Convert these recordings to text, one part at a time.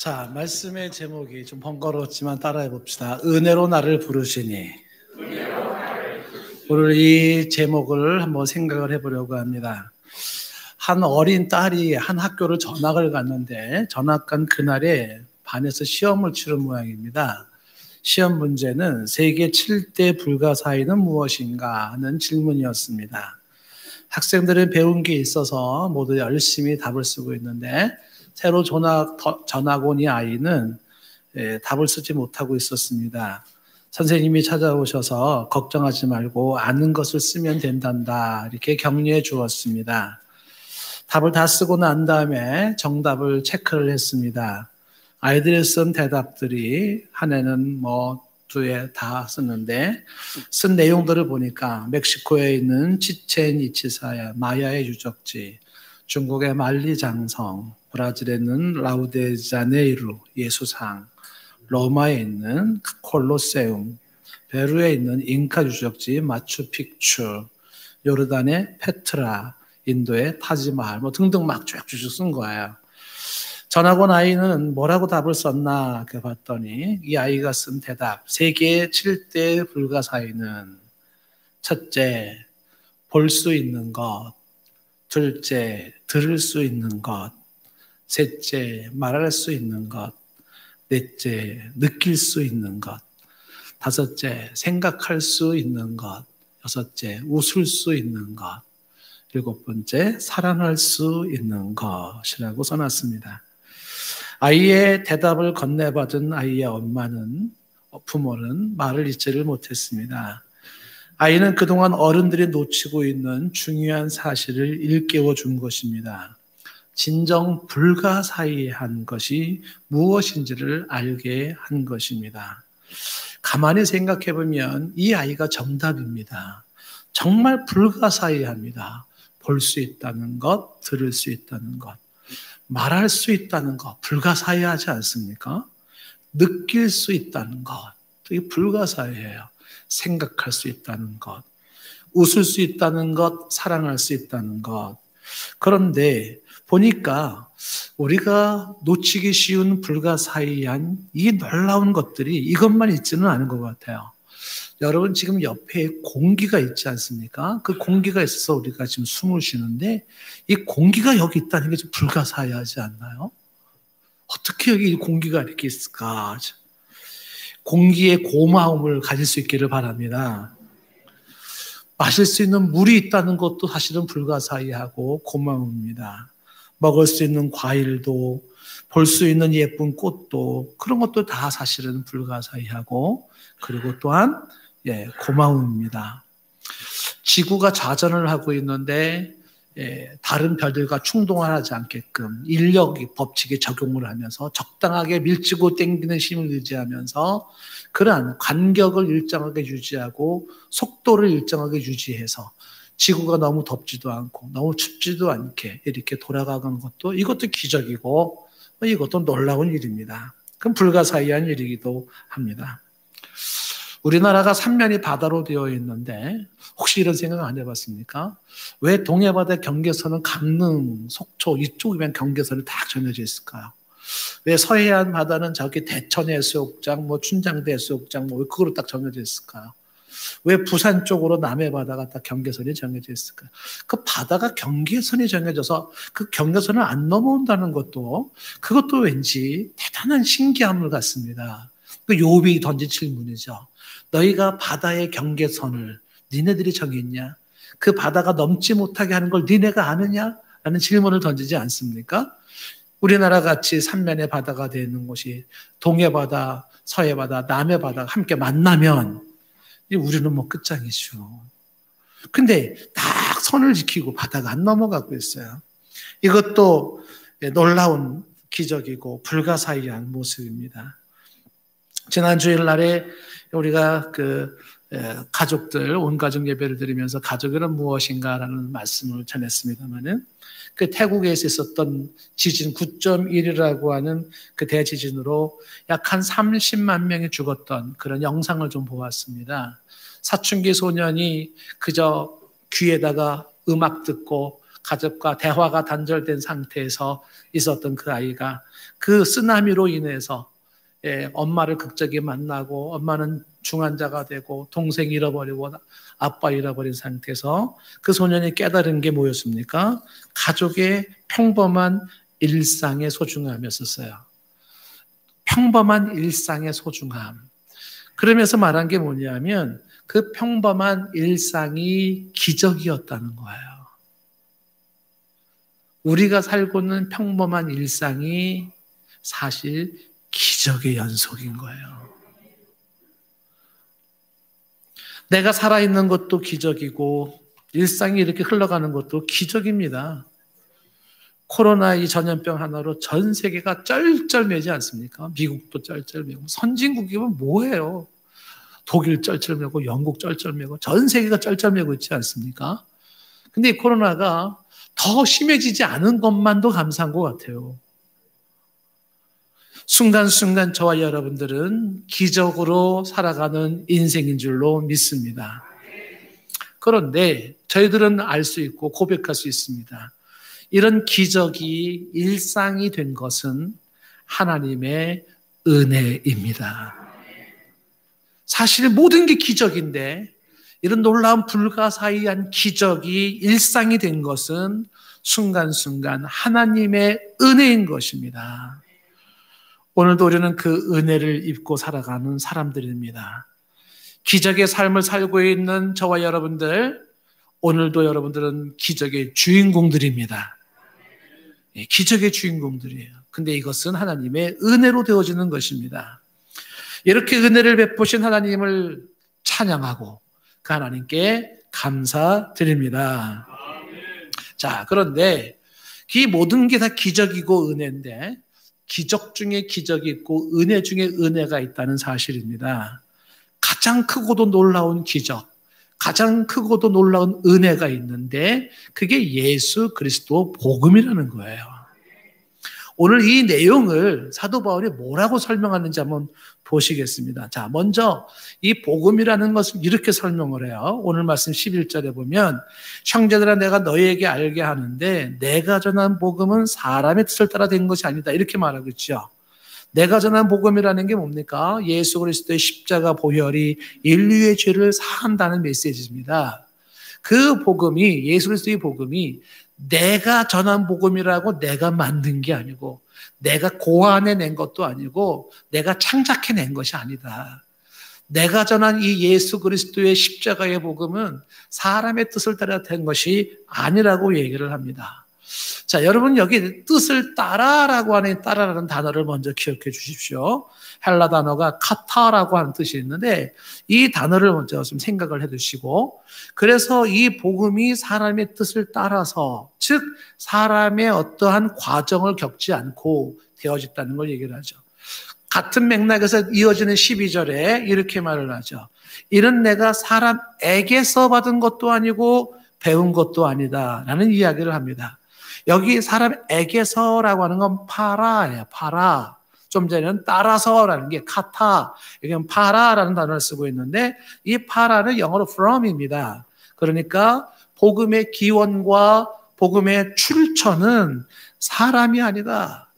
자, 말씀의 제목이 좀 번거롭지만 따라해 봅시다. 은혜로 나를 부르시니. 오늘 이 제목을 한번 생각을 해보려고 합니다. 한 어린 딸이 한 학교를 전학을 갔는데 전학 간 그날에 반에서 시험을 치른 모양입니다. 시험 문제는 세계 7대 불가사의는 무엇인가 하는 질문이었습니다. 학생들은 배운 게 있어서 모두 열심히 답을 쓰고 있는데 새로 전학 온 이 아이는 답을 쓰지 못하고 있었습니다. 선생님이 찾아오셔서 걱정하지 말고 아는 것을 쓰면 된단다 이렇게 격려해 주었습니다. 답을 다 쓰고 난 다음에 정답을 체크를 했습니다. 아이들이 쓴 대답들이 한 해는 두 해 다 썼는데 쓴 내용들을 보니까 멕시코에 있는 치첸 이치사 마야의 유적지, 중국의 만리장성, 브라질에 있는 라우데자네이루 예수상, 로마에 있는 콜로세움, 페루에 있는 잉카 유적지 마추픽추, 요르단의 페트라, 인도의 타지마할 등등 막 쭉쭉 쓴 거예요. 전학 온 아이는 뭐라고 답을 썼나 봤더니 이 아이가 쓴 대답, 세계 7대 불가사의는 첫째, 볼 수 있는 것, 둘째, 들을 수 있는 것, 셋째, 말할 수 있는 것, 넷째, 느낄 수 있는 것, 다섯째, 생각할 수 있는 것, 여섯째, 웃을 수 있는 것, 일곱 번째, 사랑할 수 있는 것이라고 써놨습니다. 아이의 대답을 건네받은 아이의 부모는 말을 잇지를 못했습니다. 아이는 그동안 어른들이 놓치고 있는 중요한 사실을 일깨워 준 것입니다. 진정 불가사의한 것이 무엇인지를 알게 한 것입니다. 가만히 생각해 보면 이 아이가 정답입니다. 정말 불가사의합니다. 볼 수 있다는 것, 들을 수 있다는 것, 말할 수 있다는 것, 불가사의하지 않습니까? 느낄 수 있다는 것, 이게 불가사의해요. 생각할 수 있다는 것, 웃을 수 있다는 것, 사랑할 수 있다는 것. 그런데 보니까 우리가 놓치기 쉬운 불가사의한 이 놀라운 것들이 이것만 있지는 않은 것 같아요. 여러분 지금 옆에 공기가 있지 않습니까? 그 공기가 있어서 우리가 지금 숨을 쉬는데 이 공기가 여기 있다는 게 좀 불가사의하지 않나요? 어떻게 여기 공기가 이렇게 있을까? 공기의 고마움을 가질 수 있기를 바랍니다. 마실 수 있는 물이 있다는 것도 사실은 불가사의하고 고마움입니다. 먹을 수 있는 과일도, 볼 수 있는 예쁜 꽃도, 그런 것도 다 사실은 불가사의하고, 그리고 또한 고마움입니다. 지구가 자전을 하고 있는데 다른 별들과 충동을 하지 않게끔 인력 법칙에 적용을 하면서 적당하게 밀치고 당기는 힘을 유지하면서 그러한 간격을 일정하게 유지하고 속도를 일정하게 유지해서 지구가 너무 덥지도 않고 너무 춥지도 않게 이렇게 돌아가는 것도 이것도 기적이고 이것도 놀라운 일입니다. 그럼 불가사의한 일이기도 합니다. 우리나라가 삼면이 바다로 되어 있는데 혹시 이런 생각 안 해봤습니까? 왜 동해바다 경계선은 강릉, 속초 이쪽이면 경계선이 딱 정해져 있을까요? 왜 서해안 바다는 저기 대천 해수욕장, 춘장대 해수욕장 왜 그거로 딱 정해져 있을까요? 왜 부산 쪽으로 남해 바다가 딱 경계선이 정해져 있을까요? 그 바다가 경계선이 정해져서 그 경계선을 안 넘어온다는 것도 그것도 왠지 대단한 신기함을 갖습니다. 그 욥이 던진 질문이죠. 너희가 바다의 경계선을 니네들이 정했냐? 그 바다가 넘지 못하게 하는 걸 니네가 아느냐? 라는 질문을 던지지 않습니까? 우리나라 같이 삼면의 바다가 되는 곳이 동해바다, 서해바다, 남해바다가 함께 만나면 우리는 끝장이죠. 근데 딱 선을 지키고 바다가 안 넘어가고 있어요. 이것도 놀라운 기적이고 불가사의한 모습입니다. 지난 주일날에 우리가 가족들, 온 가족 예배를 드리면서 가족은 무엇인가라는 말씀을 전했습니다만은 그 태국에서 있었던 지진 9.1이라고 하는 그 대지진으로 약 한 30만 명이 죽었던 그런 영상을 좀 보았습니다. 사춘기 소년이 그저 귀에다가 음악 듣고 가족과 대화가 단절된 상태에서 있었던 그 아이가 그 쓰나미로 인해서 엄마를 극적이 만나고 엄마는 중환자가 되고 동생 잃어버리고 아빠 잃어버린 상태에서 그 소년이 깨달은 게 뭐였습니까? 가족의 평범한 일상의 소중함이었어요. 평범한 일상의 소중함. 그러면서 말한 게 뭐냐면 그 평범한 일상이 기적이었다는 거예요. 우리가 살고 있는 평범한 일상이 사실 기적의 연속인 거예요. 내가 살아있는 것도 기적이고 일상이 이렇게 흘러가는 것도 기적입니다. 코로나 이 전염병 하나로 전 세계가 쩔쩔매지 않습니까? 미국도 쩔쩔매고 선진국이면 뭐예요? 독일 쩔쩔매고 영국 쩔쩔매고 전 세계가 쩔쩔매고 있지 않습니까? 근데 이 코로나가 더 심해지지 않은 것만도 감사한 것 같아요. 순간순간 저와 여러분들은 기적으로 살아가는 인생인 줄로 믿습니다. 그런데 저희들은 알 수 있고 고백할 수 있습니다. 이런 기적이 일상이 된 것은 하나님의 은혜입니다. 사실 모든 게 기적인데 이런 놀라운 불가사의한 기적이 일상이 된 것은 순간순간 하나님의 은혜인 것입니다. 오늘도 우리는 그 은혜를 입고 살아가는 사람들입니다. 기적의 삶을 살고 있는 저와 여러분들, 오늘도 여러분들은 기적의 주인공들입니다. 기적의 주인공들이에요. 근데 이것은 하나님의 은혜로 되어지는 것입니다. 이렇게 은혜를 베푸신 하나님을 찬양하고 그 하나님께 감사드립니다. 자, 그런데 이 모든 게 다 기적이고 은혜인데 기적 중에 기적이 있고 은혜 중에 은혜가 있다는 사실입니다. 가장 크고도 놀라운 기적, 가장 크고도 놀라운 은혜가 있는데 그게 예수 그리스도 복음이라는 거예요. 오늘 이 내용을 사도 바울이 뭐라고 설명하는지 한번 보시겠습니다. 자, 먼저 이 복음이라는 것을 이렇게 설명을 해요. 오늘 말씀 11절에 보면 형제들아 내가 너희에게 알게 하는데 내가 전한 복음은 사람의 뜻을 따라 된 것이 아니다. 이렇게 말하고 있죠. 내가 전한 복음이라는 게 뭡니까? 예수 그리스도의 십자가 보혈이 인류의 죄를 사한다는 메시지입니다. 그 복음이, 예수 그리스도의 복음이 내가 전한 복음이라고 내가 만든 게 아니고 내가 고안해낸 것도 아니고 내가 창작해낸 것이 아니다. 내가 전한 이 예수 그리스도의 십자가의 복음은 사람의 뜻을 따라 된 것이 아니라고 얘기를 합니다. 자, 여러분 여기 뜻을 따라라고 하는 따라라는 단어를 먼저 기억해 주십시오. 헬라 단어가 카타라고 하는 뜻이 있는데 이 단어를 먼저 좀 생각을 해 두시고 그래서 이 복음이 사람의 뜻을 따라서 즉 사람의 어떠한 과정을 겪지 않고 되어졌다는 걸 얘기를 하죠. 같은 맥락에서 이어지는 12절에 이렇게 말을 하죠. 이는 내가 사람에게서 받은 것도 아니고 배운 것도 아니다 라는 이야기를 합니다. 여기 사람에게서라고 하는 건 파라예요. 파라. 좀 전에는 따라서라는 게 카타, 여기는 파라라는 단어를 쓰고 있는데 이 파라는 영어로 from입니다. 그러니까 복음의 기원과 복음의 출처는 사람이 아니다.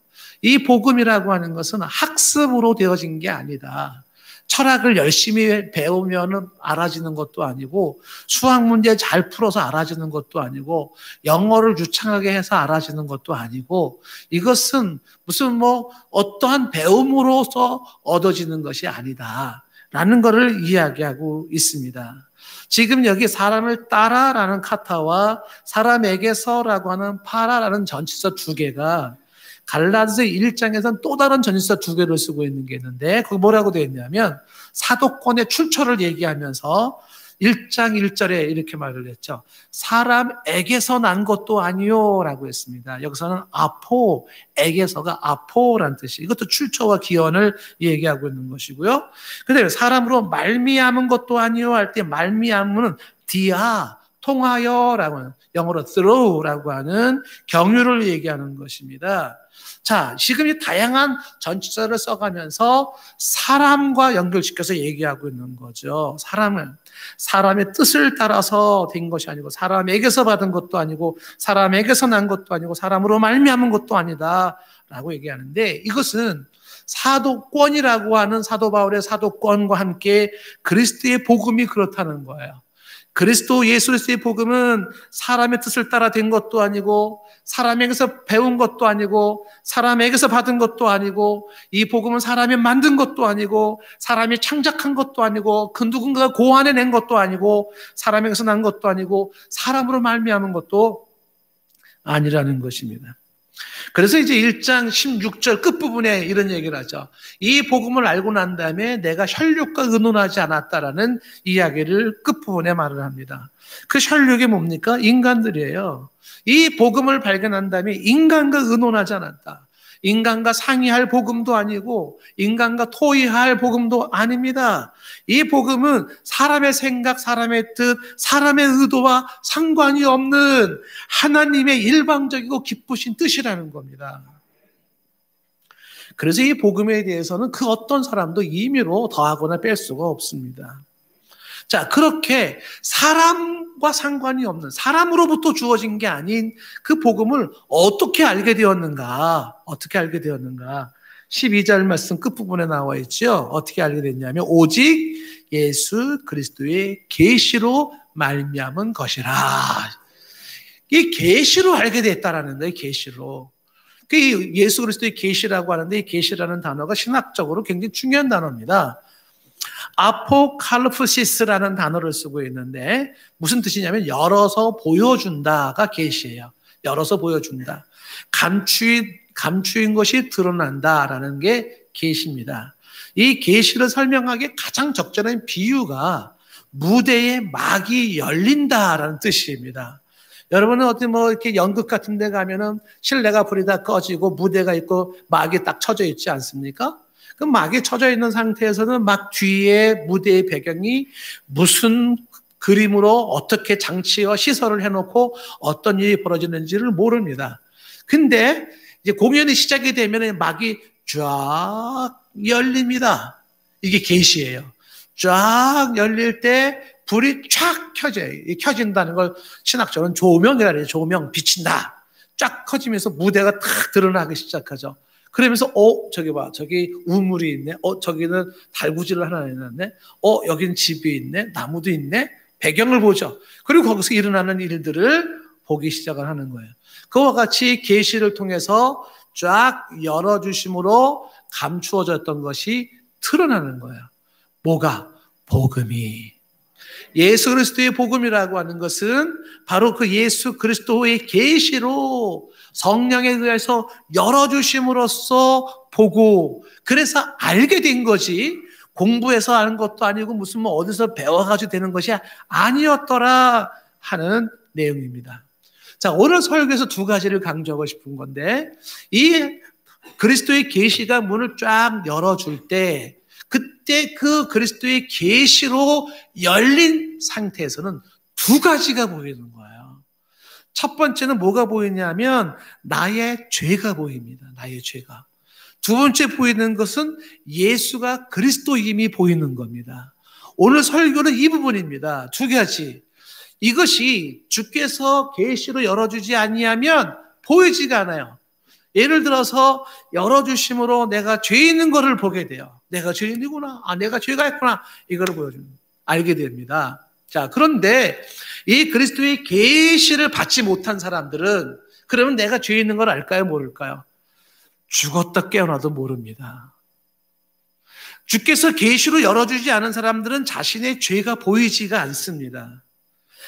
이 복음이라고 하는 것은 학습으로 되어진 게 아니다. 철학을 열심히 배우면 알아지는 것도 아니고 수학 문제 잘 풀어서 알아지는 것도 아니고 영어를 유창하게 해서 알아지는 것도 아니고 이것은 무슨 어떠한 배움으로서 얻어지는 것이 아니다 라는 것을 이야기하고 있습니다. 지금 여기 사람을 따라라는 카타와 사람에게서라고 하는 파라라는 전치사 두 개가 갈라디아 1장에서는 또 다른 전치사 두 개를 쓰고 있는 게 있는데 거기 뭐라고 되어 있냐면 사도권의 출처를 얘기하면서 1장 1절에 이렇게 말을 했죠. 사람에게서 난 것도 아니요 라고 했습니다. 여기서는 아포에게서가 아포라는 뜻이 이것도 출처와 기원을 얘기하고 있는 것이고요. 그다음에 사람으로 말미암은 것도 아니요 할 때 말미암은 디아 통하여라고 하는, 영어로 throw라고 하는 경유를 얘기하는 것입니다. 자, 지금 이 다양한 전치사를 써가면서 사람과 연결시켜서 얘기하고 있는 거죠. 사람의 뜻을 따라서 된 것이 아니고, 사람에게서 받은 것도 아니고, 사람에게서 난 것도 아니고, 사람으로 말미암은 것도 아니다 라고 얘기하는데, 이것은 사도권이라고 하는 사도 바울의 사도권과 함께 그리스도의 복음이 그렇다는 거예요. 그리스도 예수 그리스도의 복음은 사람의 뜻을 따라 된 것도 아니고, 사람에게서 배운 것도 아니고, 사람에게서 받은 것도 아니고, 이 복음은 사람이 만든 것도 아니고, 사람이 창작한 것도 아니고, 그 누군가가 고안해낸 것도 아니고, 사람에게서 난 것도 아니고, 사람으로 말미암은 것도 아니라는 것입니다. 그래서 이제 1장 16절 끝부분에 이런 얘기를 하죠. 이 복음을 알고 난 다음에 내가 혈육과 의논하지 않았다라는 이야기를 끝부분에 말을 합니다. 그 혈육이 뭡니까? 인간들이에요. 이 복음을 발견한 다음에 인간과 의논하지 않았다. 인간과 상의할 복음도 아니고 인간과 토의할 복음도 아닙니다. 이 복음은 사람의 생각, 사람의 뜻, 사람의 의도와 상관이 없는 하나님의 일방적이고 기쁘신 뜻이라는 겁니다. 그래서 이 복음에 대해서는 그 어떤 사람도 임의로 더하거나 뺄 수가 없습니다. 자, 그렇게 사람과 상관이 없는, 사람으로부터 주어진 게 아닌 그 복음을 어떻게 알게 되었는가? 12절 말씀 끝부분에 나와 있죠. 어떻게 알게 됐냐면 오직 예수 그리스도의 계시로 말미암은 것이라. 이 계시로 알게 됐다라는 거예요. 계시로. 그 예수 그리스도의 계시라고 하는데 이 계시라는 단어가 신학적으로 굉장히 중요한 단어입니다. 아포칼립시스라는 단어를 쓰고 있는데 무슨 뜻이냐면 열어서 보여준다가 계시예요. 열어서 보여준다. 감추인 것이 드러난다라는 게 계시입니다. 이 계시를 설명하기에 가장 적절한 비유가 무대에 막이 열린다라는 뜻입니다. 여러분은 어디 이렇게 연극 같은 데 가면은 실내가 불이 다 꺼지고 무대가 있고 막이 딱 쳐져 있지 않습니까? 그 막이 쳐져 있는 상태에서는 막 뒤에 무대의 배경이 무슨 그림으로 어떻게 장치와 시설을 해놓고 어떤 일이 벌어지는지를 모릅니다. 근데 이제 공연이 시작이 되면 막이 쫙 열립니다. 이게 계시예요. 쫙 열릴 때 불이 쫙 켜져요. 켜진다는 걸 신학적으로는 조명이라 그래요. 조명, 비친다. 쫙 커지면서 무대가 탁 드러나기 시작하죠. 그러면서 저기 봐, 저기 우물이 있네. 저기는 달구지를 하나 해놨네. 여기는 집이 있네. 나무도 있네. 배경을 보죠. 그리고 거기서 일어나는 일들을 보기 시작을 하는 거예요. 그와 같이 계시를 통해서 쫙 열어주심으로 감추어졌던 것이 드러나는 거예요. 뭐가? 복음이. 예수 그리스도의 복음이라고 하는 것은 바로 그 예수 그리스도의 계시로 성령에 의해서 열어주심으로써 보고 그래서 알게 된 거지 공부해서 아는 것도 아니고 무슨 어디서 배워가지고 되는 것이 아니었더라 하는 내용입니다. 자, 오늘 설교에서 두 가지를 강조하고 싶은 건데 이 그리스도의 계시가 문을 쫙 열어줄 때 그때 그 그리스도의 계시로 열린 상태에서는 두 가지가 보이는 거예요. 첫 번째는 뭐가 보이냐면 나의 죄가 보입니다. 나의 죄가. 두 번째 보이는 것은 예수가 그리스도임이 보이는 겁니다. 오늘 설교는 이 부분입니다. 두 가지. 이것이 주께서 계시로 열어주지 아니하면 보이지가 않아요. 예를 들어서 열어주심으로 내가 죄 있는 것을 보게 돼요. 내가 죄인이구나. 내가 죄가 있구나. 이걸 보여주는 알게 됩니다. 자, 그런데 이 그리스도의 계시를 받지 못한 사람들은 그러면 내가 죄 있는 걸 알까요? 모를까요? 죽었다 깨어나도 모릅니다. 주께서 계시로 열어주지 않은 사람들은 자신의 죄가 보이지가 않습니다.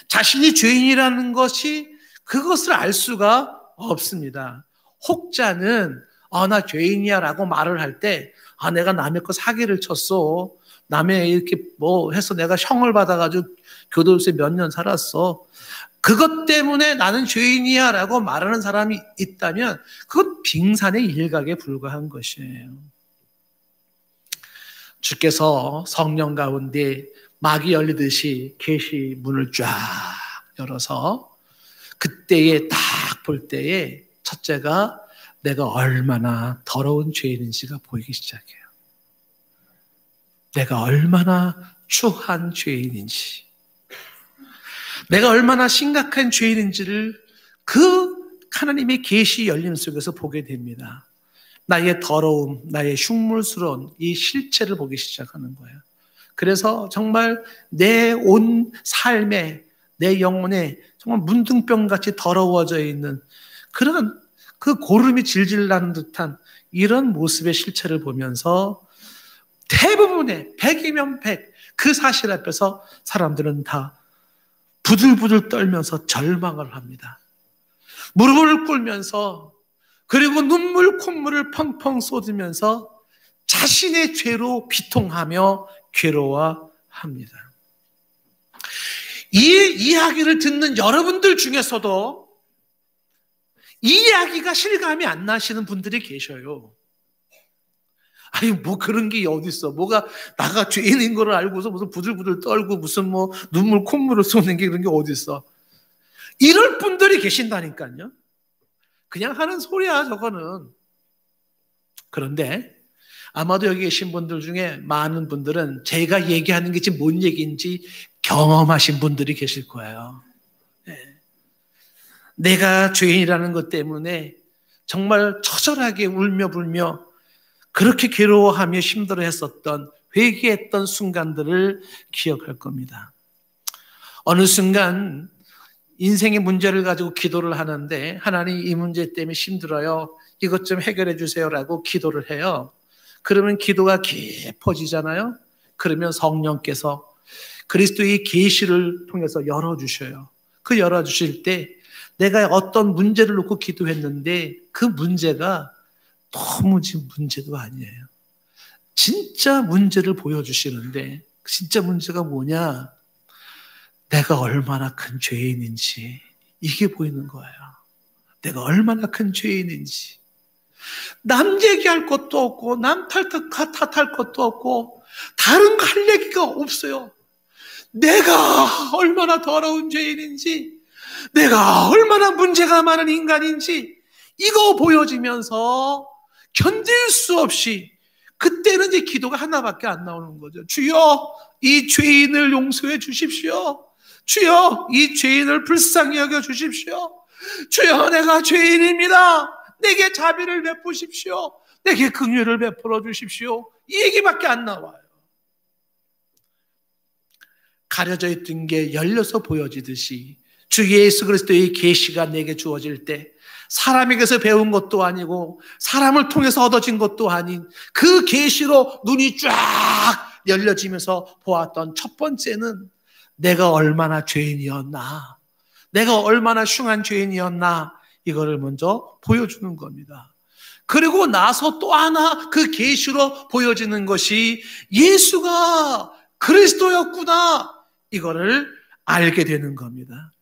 자신이 죄인이라는 것이 그것을 알 수가 없습니다. 혹자는 나 죄인이야 라고 말을 할 때 내가 남의 거 사기를 쳤어. 남의 이렇게 해서 내가 형을 받아가지고 교도소에 몇 년 살았어. 그것 때문에 나는 죄인이야 라고 말하는 사람이 있다면 그건 빙산의 일각에 불과한 것이에요. 주께서 성령 가운데 막이 열리듯이 계시 문을 쫙 열어서 그때에 딱 볼 때에 첫째가 내가 얼마나 더러운 죄인인지가 보이기 시작해요. 내가 얼마나 추한 죄인인지, 내가 얼마나 심각한 죄인인지를 그 하나님의 계시 열림 속에서 보게 됩니다. 나의 더러움, 나의 흉물스러운 이 실체를 보기 시작하는 거예요. 그래서 정말 내 온 삶에, 내 영혼에 정말 문둥병같이 더러워져 있는 그런 그 고름이 질질 나는 듯한 이런 모습의 실체를 보면서 대부분의 100이면 100, 그 사실 앞에서 사람들은 다 부들부들 떨면서 절망을 합니다. 무릎을 꿇으면서, 그리고 눈물 콧물을 펑펑 쏟으면서 자신의 죄로 비통하며 괴로워합니다. 이 이야기를 듣는 여러분들 중에서도 이 이야기가 실감이 안 나시는 분들이 계셔요. 아니, 뭐 그런 게 어디 있어. 뭐가 나가 죄인인 걸 알고서 무슨 부들부들 떨고 무슨 뭐 눈물 콧물을 쏟는 게 그런 게 어디 있어. 이럴 분들이 계신다니까요. 그냥 하는 소리야, 저거는. 그런데 아마도 여기 계신 분들 중에 많은 분들은 제가 얘기하는 게 지금 뭔 얘기인지 경험하신 분들이 계실 거예요. 네. 내가 죄인이라는 것 때문에 정말 처절하게 울며 불며 그렇게 괴로워하며 힘들어했었던, 회개했던 순간들을 기억할 겁니다. 어느 순간 인생의 문제를 가지고 기도를 하는데 하나님 이 문제 때문에 힘들어요. 이것 좀 해결해 주세요라고 기도를 해요. 그러면 기도가 깊어지잖아요. 그러면 성령께서 그리스도의 계시를 통해서 열어주셔요. 그 열어주실 때 내가 어떤 문제를 놓고 기도했는데 그 문제가 도무지 문제도 아니에요. 진짜 문제를 보여주시는데 진짜 문제가 뭐냐? 내가 얼마나 큰 죄인인지 이게 보이는 거예요. 내가 얼마나 큰 죄인인지. 남 얘기할 것도 없고 남 탓할 것도 없고 다른 거 할 얘기가 없어요. 내가 얼마나 더러운 죄인인지, 내가 얼마나 문제가 많은 인간인지 이거 보여지면서 견딜 수 없이 그때는 이제 기도가 하나밖에 안 나오는 거죠. 주여, 이 죄인을 용서해 주십시오. 주여, 이 죄인을 불쌍히 여겨 주십시오. 주여, 내가 죄인입니다. 내게 자비를 베푸십시오. 내게 긍휼을 베풀어 주십시오. 이 얘기밖에 안 나와요. 가려져 있던 게 열려서 보여지듯이 주 예수 그리스도의 계시가 내게 주어질 때 사람에게서 배운 것도 아니고 사람을 통해서 얻어진 것도 아닌 그 계시로 눈이 쫙 열려지면서 보았던 첫 번째는 내가 얼마나 죄인이었나, 내가 얼마나 흉한 죄인이었나, 이거를 먼저 보여주는 겁니다. 그리고 나서 또 하나 그 계시로 보여지는 것이 예수가 그리스도였구나, 이거를 알게 되는 겁니다.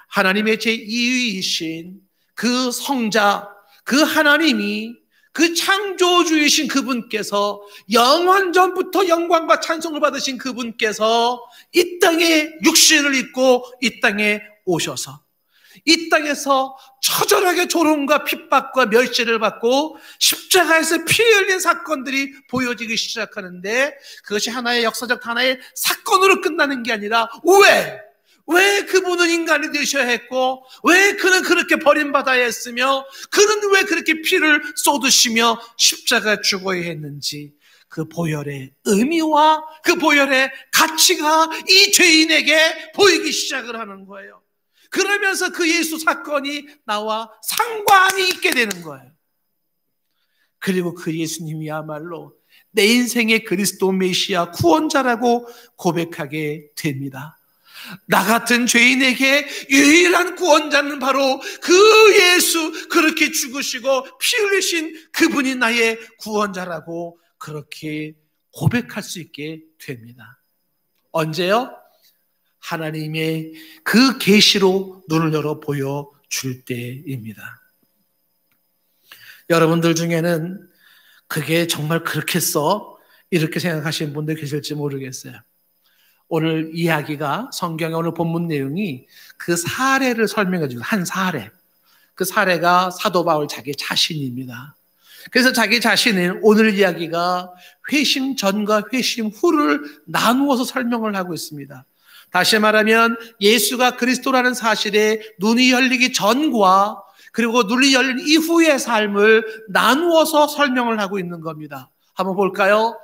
하나님의 제2위이신 그 성자, 그 하나님이, 그 창조주이신 그분께서, 영원 전부터 영광과 찬송을 받으신 그분께서 이 땅에 육신을 입고 이 땅에 오셔서 이 땅에서 처절하게 조롱과 핍박과 멸시를 받고 십자가에서 피 흘린 사건들이 보여지기 시작하는데, 그것이 하나의 역사적 하나의 사건으로 끝나는 게 아니라 왜 그분은 인간이 되셔야 했고, 왜 그는 그렇게 버림받아야 했으며, 그는 왜 그렇게 피를 쏟으시며 십자가에 죽어야 했는지, 그 보혈의 의미와 그 보혈의 가치가 이 죄인에게 보이기 시작을 하는 거예요. 그러면서 그 예수 사건이 나와 상관이 있게 되는 거예요. 그리고 그 예수님이야말로 내 인생의 그리스도 메시아 구원자라고 고백하게 됩니다. 나 같은 죄인에게 유일한 구원자는 바로 그 예수, 그렇게 죽으시고 피 흘리신 그분이 나의 구원자라고 그렇게 고백할 수 있게 됩니다. 언제요? 하나님의 그 계시로 눈을 열어 보여줄 때입니다. 여러분들 중에는 그게 정말 그렇겠어? 이렇게 생각하시는 분들 계실지 모르겠어요. 오늘 이야기가 성경의 오늘 본문 내용이 그 사례를 설명해 주는 한 사례. 그 사례가 사도 바울 자기 자신입니다. 그래서 자기 자신은 오늘 이야기가 회심 전과 회심 후를 나누어서 설명을 하고 있습니다. 다시 말하면 예수가 그리스도라는 사실에 눈이 열리기 전과 그리고 눈이 열린 이후의 삶을 나누어서 설명을 하고 있는 겁니다. 한번 볼까요?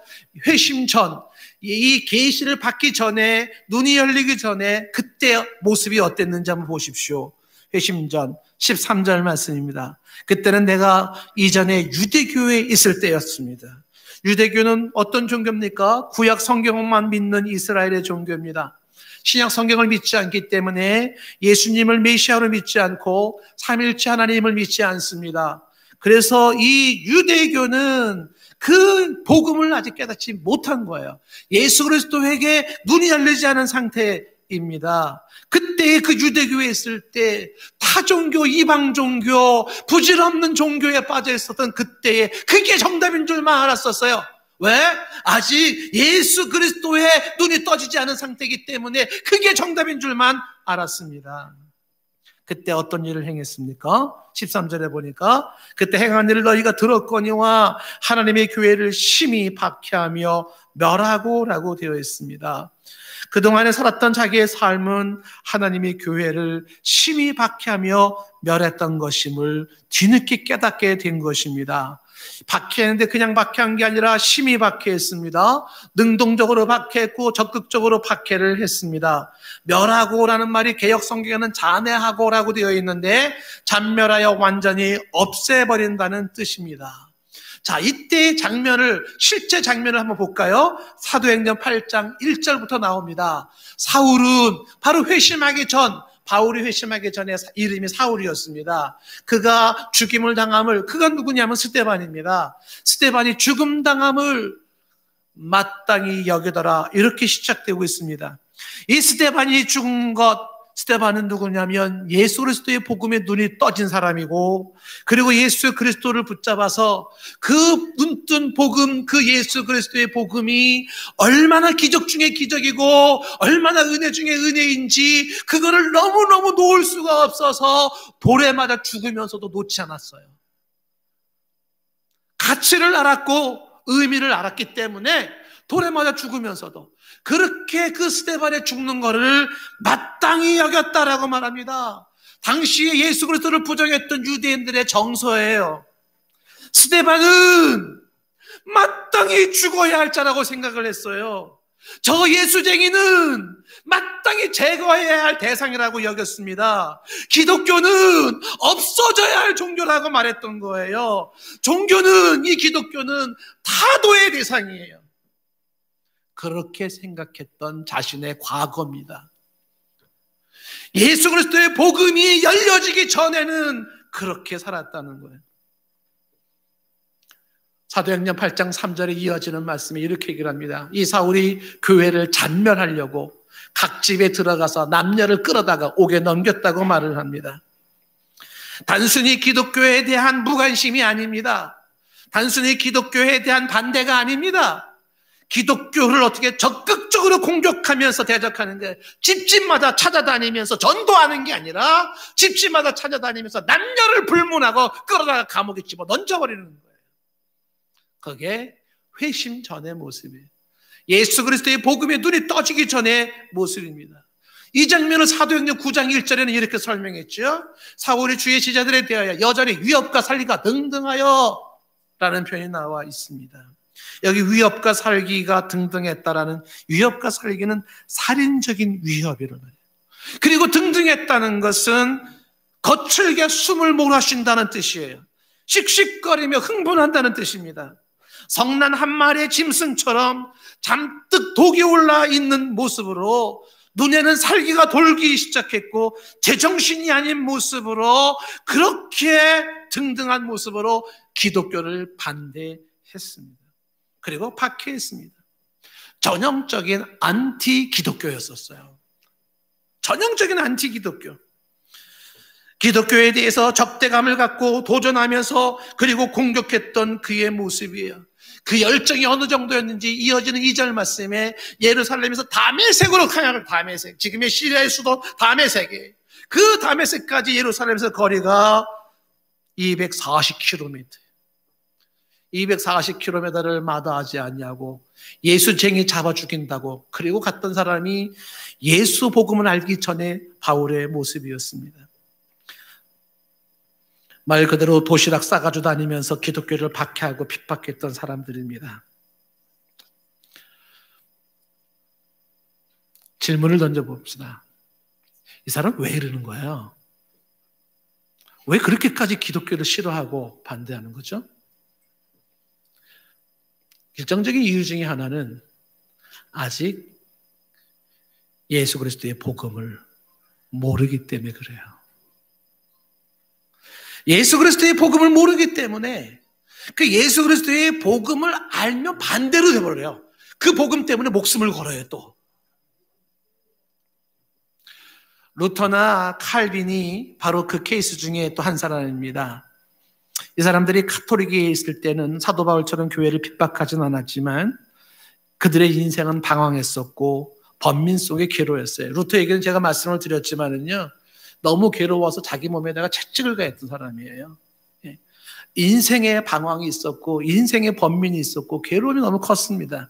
회심 전, 이 계시를 받기 전에, 눈이 열리기 전에 그때 모습이 어땠는지 한번 보십시오. 회심 전 13절 말씀입니다. 그때는 내가 이전에 유대교에 있을 때였습니다. 유대교는 어떤 종교입니까? 구약 성경만 믿는 이스라엘의 종교입니다. 신약 성경을 믿지 않기 때문에 예수님을 메시아로 믿지 않고 삼일체 하나님을 믿지 않습니다. 그래서 이 유대교는 그 복음을 아직 깨닫지 못한 거예요. 예수 그리스도에게 눈이 열리지 않은 상태입니다. 그때 그 유대교에 있을 때 타종교, 이방 종교, 부질없는 종교에 빠져 있었던 그때에 그게 정답인 줄만 알았었어요. 왜? 아직 예수 그리스도의 눈이 떠지지 않은 상태이기 때문에 그게 정답인 줄만 알았습니다. 그때 어떤 일을 행했습니까? 13절에 보니까 그때 행한 일을 너희가 들었거니와 하나님의 교회를 심히 박해하며 멸하고 라고 되어 있습니다. 그동안에 살았던 자기의 삶은 하나님의 교회를 심히 박해하며 멸했던 것임을 뒤늦게 깨닫게 된 것입니다. 박해했는데 그냥 박해한 게 아니라 심히 박해했습니다. 능동적으로 박해했고 적극적으로 박해를 했습니다. 멸하고라는 말이 개역 성경에는 잔해하고라고 되어 있는데 잔멸하여 완전히 없애버린다는 뜻입니다. 자, 이때의 장면을, 실제 장면을 한번 볼까요? 사도행전 8장 1절부터 나옵니다. 사울은 바로 회심하기 전, 바울이 회심하기 전에 이름이 사울이었습니다. 그가 죽임을 당함을, 그가 누구냐면 스데반입니다. 스데반이 죽음 당함을 마땅히 여기더라. 이렇게 시작되고 있습니다. 이 스데반이 죽은 것, 스데반은 누구냐면 예수 그리스도의 복음에 눈이 떠진 사람이고, 그리고 예수 그리스도를 붙잡아서 그 눈뜬 복음, 그 예수 그리스도의 복음이 얼마나 기적 중에 기적이고 얼마나 은혜 중에 은혜인지 그거를 너무너무 놓을 수가 없어서 돌에 맞아 죽으면서도 놓지 않았어요. 가치를 알았고 의미를 알았기 때문에 돌에 맞아 죽으면서도 그렇게 그 스데반의 죽는 거를 마땅히 여겼다라고 말합니다. 당시에 예수 그리스도를 부정했던 유대인들의 정서예요. 스데반은 마땅히 죽어야 할 자라고 생각을 했어요. 저 예수쟁이는 마땅히 제거해야 할 대상이라고 여겼습니다. 기독교는 없어져야 할 종교라고 말했던 거예요. 종교는, 이 기독교는 타도의 대상이에요. 그렇게 생각했던 자신의 과거입니다. 예수 그리스도의 복음이 열려지기 전에는 그렇게 살았다는 거예요. 사도행전 8장 3절에 이어지는 말씀이 이렇게 얘기를 합니다. 이 사울이 교회를 잔멸하려고 각 집에 들어가서 남녀를 끌어다가 옥에 넘겼다고 말을 합니다. 단순히 기독교에 대한 무관심이 아닙니다. 단순히 기독교에 대한 반대가 아닙니다. 기독교를 어떻게 적극적으로 공격하면서 대적하는데, 집집마다 찾아다니면서 전도하는 게 아니라 집집마다 찾아다니면서 남녀를 불문하고 끌어다가 감옥에 집어 던져버리는 거예요. 그게 회심 전의 모습이에요. 예수 그리스도의 복음에 눈이 떠지기 전의 모습입니다. 이 장면을 사도행전 9장 1절에는 이렇게 설명했죠. 사울이 주의 제자들에 대하여 여전히 위협과 살기가 등등하여 라는 표현이 나와 있습니다. 여기 위협과 살기가 등등했다라는, 위협과 살기는 살인적인 위협이라는 거예요. 그리고 등등했다는 것은 거칠게 숨을 몰아쉰다는 뜻이에요. 씩씩거리며 흥분한다는 뜻입니다. 성난 한 마리의 짐승처럼 잔뜩 독이 올라 있는 모습으로, 눈에는 살기가 돌기 시작했고 제정신이 아닌 모습으로, 그렇게 등등한 모습으로 기독교를 반대했습니다. 그리고 박해했습니다. 전형적인 안티 기독교였었어요. 전형적인 안티 기독교. 기독교에 대해서 적대감을 갖고 도전하면서 그리고 공격했던 그의 모습이에요. 그 열정이 어느 정도였는지 이어지는 2절 말씀에 예루살렘에서 다메섹으로 향하는 다메섹, 지금의 시리아의 수도 다메섹이에요. 그 다메섹까지 예루살렘에서 거리가 240km. 240km를 마다하지 않냐고, 예수쟁이 잡아 죽인다고, 그리고 갔던 사람이 예수 복음을 알기 전에 바울의 모습이었습니다. 말 그대로 도시락 싸가지고 다니면서 기독교를 박해하고 핍박했던 사람들입니다. 질문을 던져봅시다. 이 사람 왜 이러는 거예요? 왜 그렇게까지 기독교를 싫어하고 반대하는 거죠? 결정적인 이유 중에 하나는 아직 예수 그리스도의 복음을 모르기 때문에 그래요. 예수 그리스도의 복음을 모르기 때문에 그 예수 그리스도의 복음을 알면 반대로 돼버려요. 그 복음 때문에 목숨을 걸어요. 또 루터나 칼빈이 바로 그 케이스 중에 또 한 사람입니다. 이 사람들이 가톨릭에 있을 때는 사도 바울처럼 교회를 핍박하진 않았지만 그들의 인생은 방황했었고 번민 속에 괴로웠어요. 루터에게는 제가 말씀을 드렸지만은요, 너무 괴로워서 자기 몸에다가 채찍을 가했던 사람이에요. 인생의 방황이 있었고 인생의 번민이 있었고 괴로움이 너무 컸습니다.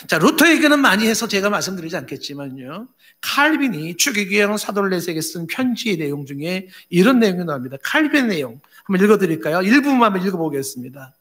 자, 루터에게는 많이 해서 제가 말씀드리지 않겠지만요, 칼빈이 추기경영 사도레스에게 쓴 편지의 내용 중에 이런 내용이 나옵니다. 칼빈의 내용 한번 읽어드릴까요? 일부분만 한번 읽어보겠습니다.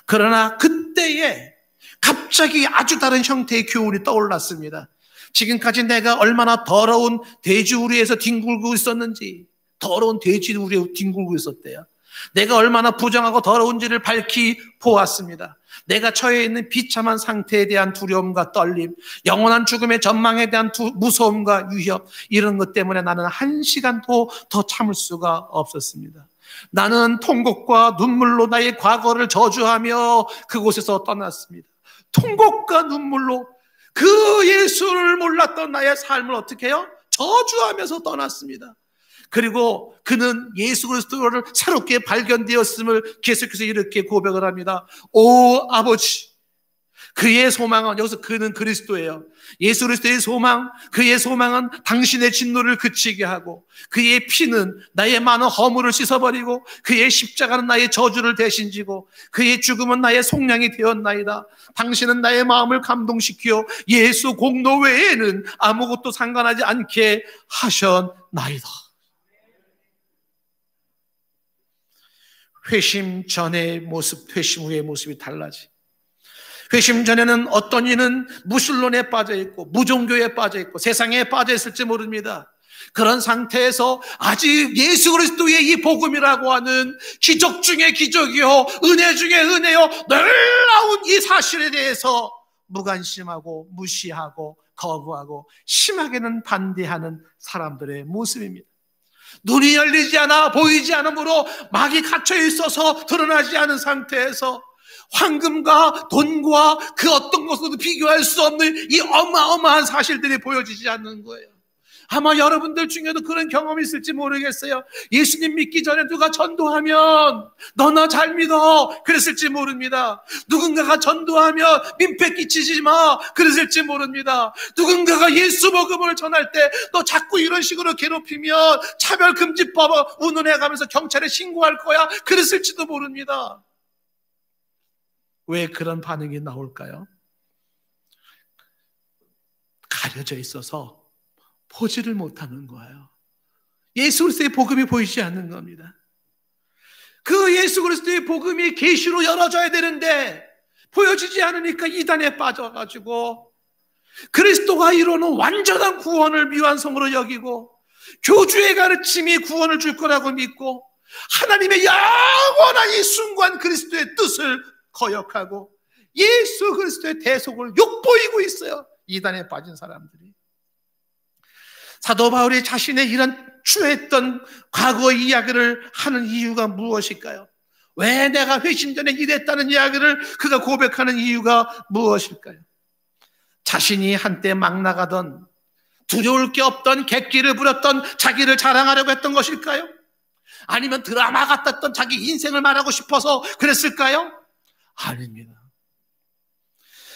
그러나 그때에 갑자기 아주 다른 형태의 교훈이 떠올랐습니다. 지금까지 내가 얼마나 더러운 돼지우리에서 뒹굴고 있었는지, 더러운 돼지우리에 뒹굴고 있었대요. 내가 얼마나 부정하고 더러운지를 밝히 보았습니다. 내가 처해 있는 비참한 상태에 대한 두려움과 떨림, 영원한 죽음의 전망에 대한 무서움과 위협, 이런 것 때문에 나는 한 시간도 더 참을 수가 없었습니다. 나는 통곡과 눈물로 나의 과거를 저주하며 그곳에서 떠났습니다. 통곡과 눈물로 그 예수를 몰랐던 나의 삶을 어떻게 해요? 저주하면서 떠났습니다. 그리고 그는 예수 그리스도를 새롭게 발견되었음을 계속해서 이렇게 고백을 합니다. 오 아버지, 그의 소망은, 여기서 그는 그리스도예요. 예수 그리스도의 소망, 그의 소망은 당신의 진노를 그치게 하고, 그의 피는 나의 많은 허물을 씻어버리고, 그의 십자가는 나의 저주를 대신지고, 그의 죽음은 나의 속량이 되었나이다. 당신은 나의 마음을 감동시켜 예수 공로 외에는 아무것도 상관하지 않게 하셨나이다. 회심 전의 모습, 회심 후의 모습이 달라지. 회심 전에는 어떤 이는 무신론에 빠져있고 무종교에 빠져있고 세상에 빠져있을지 모릅니다. 그런 상태에서 아직 예수 그리스도의 이 복음이라고 하는 기적 중에 기적이요, 은혜 중에 은혜요, 놀라운 이 사실에 대해서 무관심하고 무시하고 거부하고 심하게는 반대하는 사람들의 모습입니다. 눈이 열리지 않아 보이지 않으므로 막이 갇혀 있어서 드러나지 않은 상태에서 황금과 돈과 그 어떤 것으로도 비교할 수 없는 이 어마어마한 사실들이 보여지지 않는 거예요. 아마 여러분들 중에도 그런 경험이 있을지 모르겠어요. 예수님 믿기 전에 누가 전도하면 너 나 잘 믿어 그랬을지 모릅니다. 누군가가 전도하면 민폐 끼치지 마 그랬을지 모릅니다. 누군가가 예수 복음을 전할 때 너 자꾸 이런 식으로 괴롭히면 차별금지법 운운해가면서 경찰에 신고할 거야 그랬을지도 모릅니다. 왜 그런 반응이 나올까요? 가려져 있어서 보지를 못하는 거예요. 예수 그리스도의 복음이 보이지 않는 겁니다. 그 예수 그리스도의 복음이 계시로 열어져야 되는데 보여지지 않으니까 이단에 빠져가지고 그리스도가 이루는 완전한 구원을 미완성으로 여기고 교주의 가르침이 구원을 줄 거라고 믿고 하나님의 영원한 이 순간 그리스도의 뜻을 거역하고 예수 그리스도의 대속을 욕보이고 있어요. 이단에 빠진 사람들이. 사도 바울이 자신의 이런 추했던 과거의 이야기를 하는 이유가 무엇일까요? 왜 내가 회심 전에 이랬다는 이야기를 그가 고백하는 이유가 무엇일까요? 자신이 한때 막 나가던 두려울 게 없던 객기를 부렸던 자기를 자랑하려고 했던 것일까요? 아니면 드라마 같았던 자기 인생을 말하고 싶어서 그랬을까요? 아닙니다.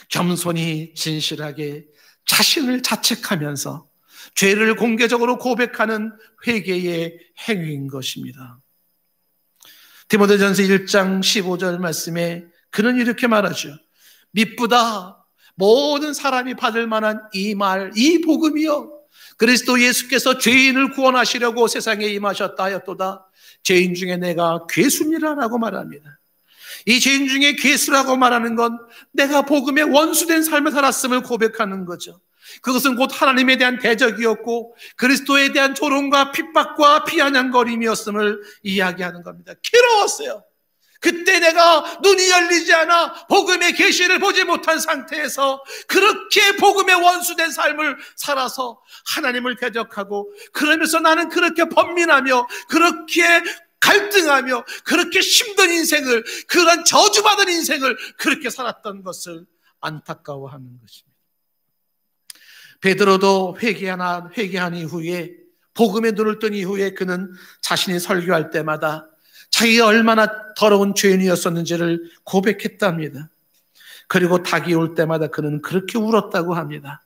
겸손히 진실하게 자신을 자책하면서 죄를 공개적으로 고백하는 회개의 행위인 것입니다. 디모데전서 1장 15절 말씀에 그는 이렇게 말하죠. 미쁘다 모든 사람이 받을 만한 이 말, 이 복음이요, 그리스도 예수께서 죄인을 구원하시려고 세상에 임하셨다 하였도다. 죄인 중에 내가 괴수니라라고 말합니다. 이 죄인 중에 괴수라고 말하는 건 내가 복음의 원수된 삶을 살았음을 고백하는 거죠. 그것은 곧 하나님에 대한 대적이었고 그리스도에 대한 조롱과 핍박과 비아냥거림이었음을 이야기하는 겁니다. 괴로웠어요. 그때 내가 눈이 열리지 않아 복음의 계시를 보지 못한 상태에서 그렇게 복음의 원수된 삶을 살아서 하나님을 대적하고, 그러면서 나는 그렇게 번민하며 그렇게 갈등하며 그렇게 힘든 인생을, 그런 저주받은 인생을 그렇게 살았던 것을 안타까워하는 것입니다. 베드로도 회개한 이후에, 복음에 눈을 뜬 이후에 그는 자신이 설교할 때마다 자기가 얼마나 더러운 죄인이었었는지를 고백했답니다. 그리고 닭이 올 때마다 그는 그렇게 울었다고 합니다.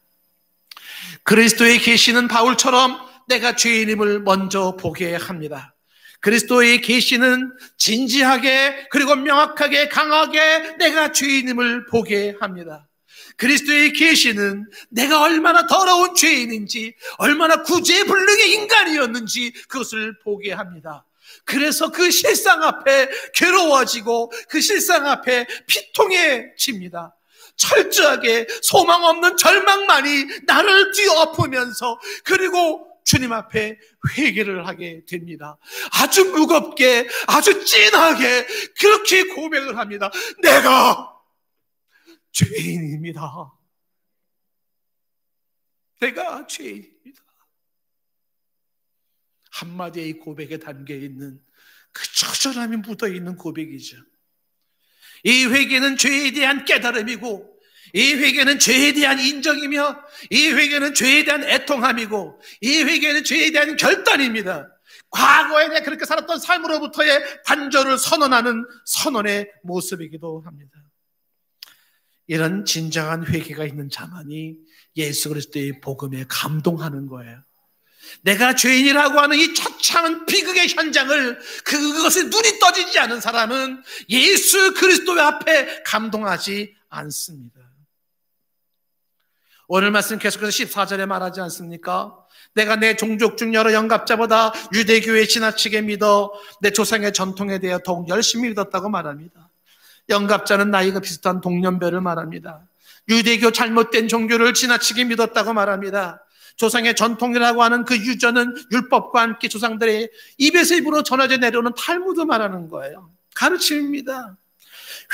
그리스도에 계시는 바울처럼 내가 죄인임을 먼저 보게 합니다. 그리스도의 계시는 진지하게 그리고 명확하게 강하게 내가 죄인임을 보게 합니다. 그리스도의 계시는 내가 얼마나 더러운 죄인인지, 얼마나 구제불능의 인간이었는지 그것을 보게 합니다. 그래서 그 실상 앞에 괴로워지고 그 실상 앞에 피통해집니다. 철저하게 소망 없는 절망만이 나를 뒤엎으면서, 그리고 주님 앞에 회개를 하게 됩니다. 아주 무겁게, 아주 찐하게 그렇게 고백을 합니다. 내가 죄인입니다. 내가 죄인입니다. 한마디의 이 고백에 담겨있는 그 처절함이 묻어있는 고백이죠. 이 회개는 죄에 대한 깨달음이고, 이 회개는 죄에 대한 인정이며, 이 회개는 죄에 대한 애통함이고, 이 회개는 죄에 대한 결단입니다. 과거에 내가 그렇게 살았던 삶으로부터의 단절을 선언하는 선언의 모습이기도 합니다. 이런 진정한 회개가 있는 자만이 예수 그리스도의 복음에 감동하는 거예요. 내가 죄인이라고 하는 이 처참한 비극의 현장을, 그것에 눈이 떠지지 않은 사람은 예수 그리스도 앞에 감동하지 않습니다. 오늘 말씀 계속해서 14절에 말하지 않습니까? 내가 내 종족 중 여러 영갑자보다 유대교에 지나치게 믿어 내 조상의 전통에 대해 더욱 열심히 믿었다고 말합니다. 영갑자는 나이가 비슷한 동년배를 말합니다. 유대교 잘못된 종교를 지나치게 믿었다고 말합니다. 조상의 전통이라고 하는 그 유전은 율법과 함께 조상들의 입에서 입으로 전해져 내려오는 탈무드 말하는 거예요. 가르침입니다.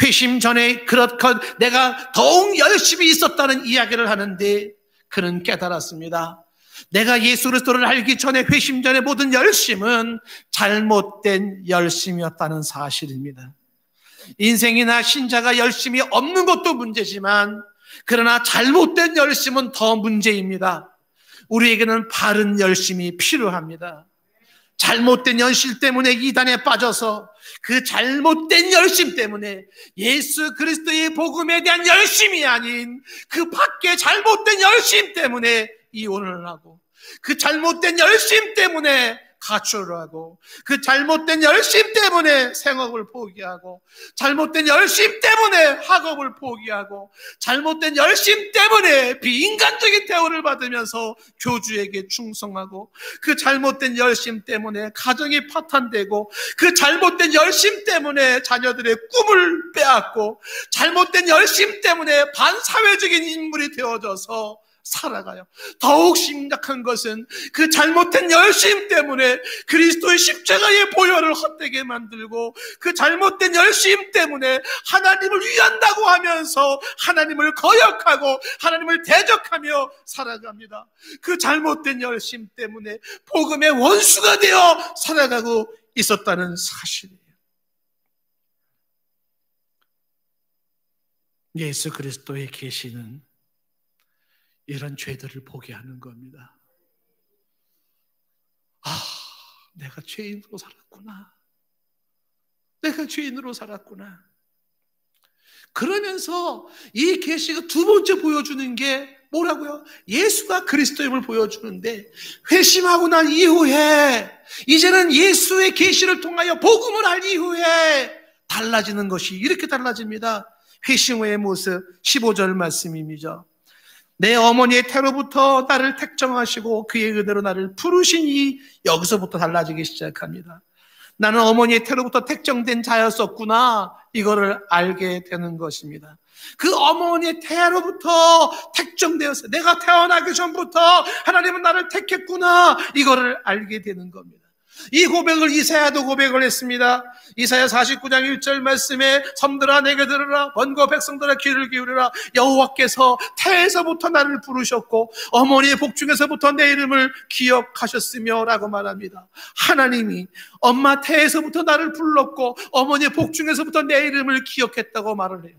회심 전에 그렇건 내가 더욱 열심히 있었다는 이야기를 하는데, 그는 깨달았습니다. 내가 예수 그리스도를 알기 전에, 회심 전에 모든 열심은 잘못된 열심이었다는 사실입니다. 인생이나 신자가 열심이 없는 것도 문제지만, 그러나 잘못된 열심은 더 문제입니다. 우리에게는 바른 열심이 필요합니다. 잘못된 열심 때문에 이단에 빠져서, 그 잘못된 열심 때문에 예수 그리스도의 복음에 대한 열심이 아닌 그 밖에 잘못된 열심 때문에 이혼을 하고, 그 잘못된 열심 때문에 가출을 하고, 그 잘못된 열심 때문에 생업을 포기하고, 잘못된 열심 때문에 학업을 포기하고, 잘못된 열심 때문에 비인간적인 대우를 받으면서 교주에게 충성하고, 그 잘못된 열심 때문에 가정이 파탄되고, 그 잘못된 열심 때문에 자녀들의 꿈을 빼앗고, 잘못된 열심 때문에 반사회적인 인물이 되어져서 살아가요. 더욱 심각한 것은 그 잘못된 열심 때문에 그리스도의 십자가의 보혈을 헛되게 만들고, 그 잘못된 열심 때문에 하나님을 위한다고 하면서 하나님을 거역하고 하나님을 대적하며 살아갑니다. 그 잘못된 열심 때문에 복음의 원수가 되어 살아가고 있었다는 사실이에요. 예수 그리스도의 계시는 이런 죄들을 보게 하는 겁니다. 아, 내가 죄인으로 살았구나. 내가 죄인으로 살았구나. 그러면서 이 계시가 두 번째 보여주는 게 뭐라고요? 예수가 그리스도임을 보여주는데, 회심하고 난 이후에 이제는 예수의 계시를 통하여 복음을 알 이후에 달라지는 것이 이렇게 달라집니다. 회심 후의 모습, 15절 말씀입니다. 내 어머니의 태로부터 나를 택정하시고 그의 은혜로 나를 부르시니, 여기서부터 달라지기 시작합니다. 나는 어머니의 태로부터 택정된 자였었구나, 이거를 알게 되는 것입니다. 그 어머니의 태로부터 택정되었어요. 내가 태어나기 전부터 하나님은 나를 택했구나, 이거를 알게 되는 겁니다. 이 고백을 이사야도 고백을 했습니다. 이사야 49장 1절 말씀에, 섬들아 내게 들으라, 번거 백성들아 귀를 기울이라. 여호와께서 태에서부터 나를 부르셨고 어머니의 복중에서부터 내 이름을 기억하셨으며 라고 말합니다. 하나님이 엄마 태에서부터 나를 불렀고 어머니의 복중에서부터 내 이름을 기억했다고 말을 해요.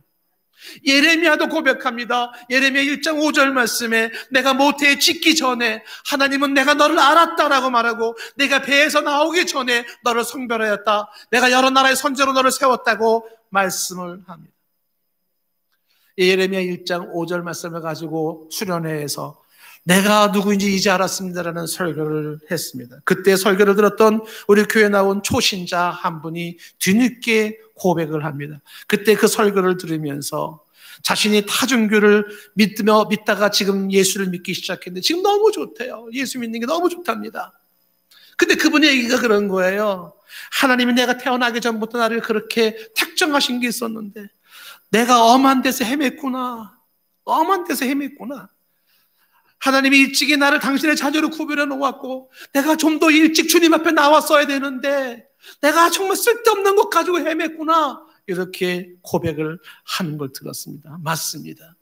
예레미야도 고백합니다. 예레미야 1장 5절 말씀에, 내가 모태에 짓기 전에 하나님은 내가 너를 알았다라고 말하고, 내가 배에서 나오기 전에 너를 성별하였다, 내가 여러 나라의 선지자로 너를 세웠다고 말씀을 합니다. 예레미야 1장 5절 말씀을 가지고 수련회에서 내가 누구인지 이제 알았습니다라는 설교를 했습니다. 그때 설교를 들었던 우리 교회에 나온 초신자 한 분이 뒤늦게 고백을 합니다. 그때 그 설교를 들으면서 자신이 타종교를 믿다가 지금 예수를 믿기 시작했는데 지금 너무 좋대요. 예수 믿는 게 너무 좋답니다. 근데 그분의 얘기가 그런 거예요. 하나님이 내가 태어나기 전부터 나를 그렇게 택정하신 게 있었는데 내가 엄한 데서 헤맸구나. 엄한 데서 헤맸구나. 하나님이 일찍이 나를 당신의 자녀로 구별해 놓았고 내가 좀 더 일찍 주님 앞에 나왔어야 되는데 내가 정말 쓸데없는 것 가지고 헤맸구나, 이렇게 고백을 하는 걸 들었습니다. 맞습니다.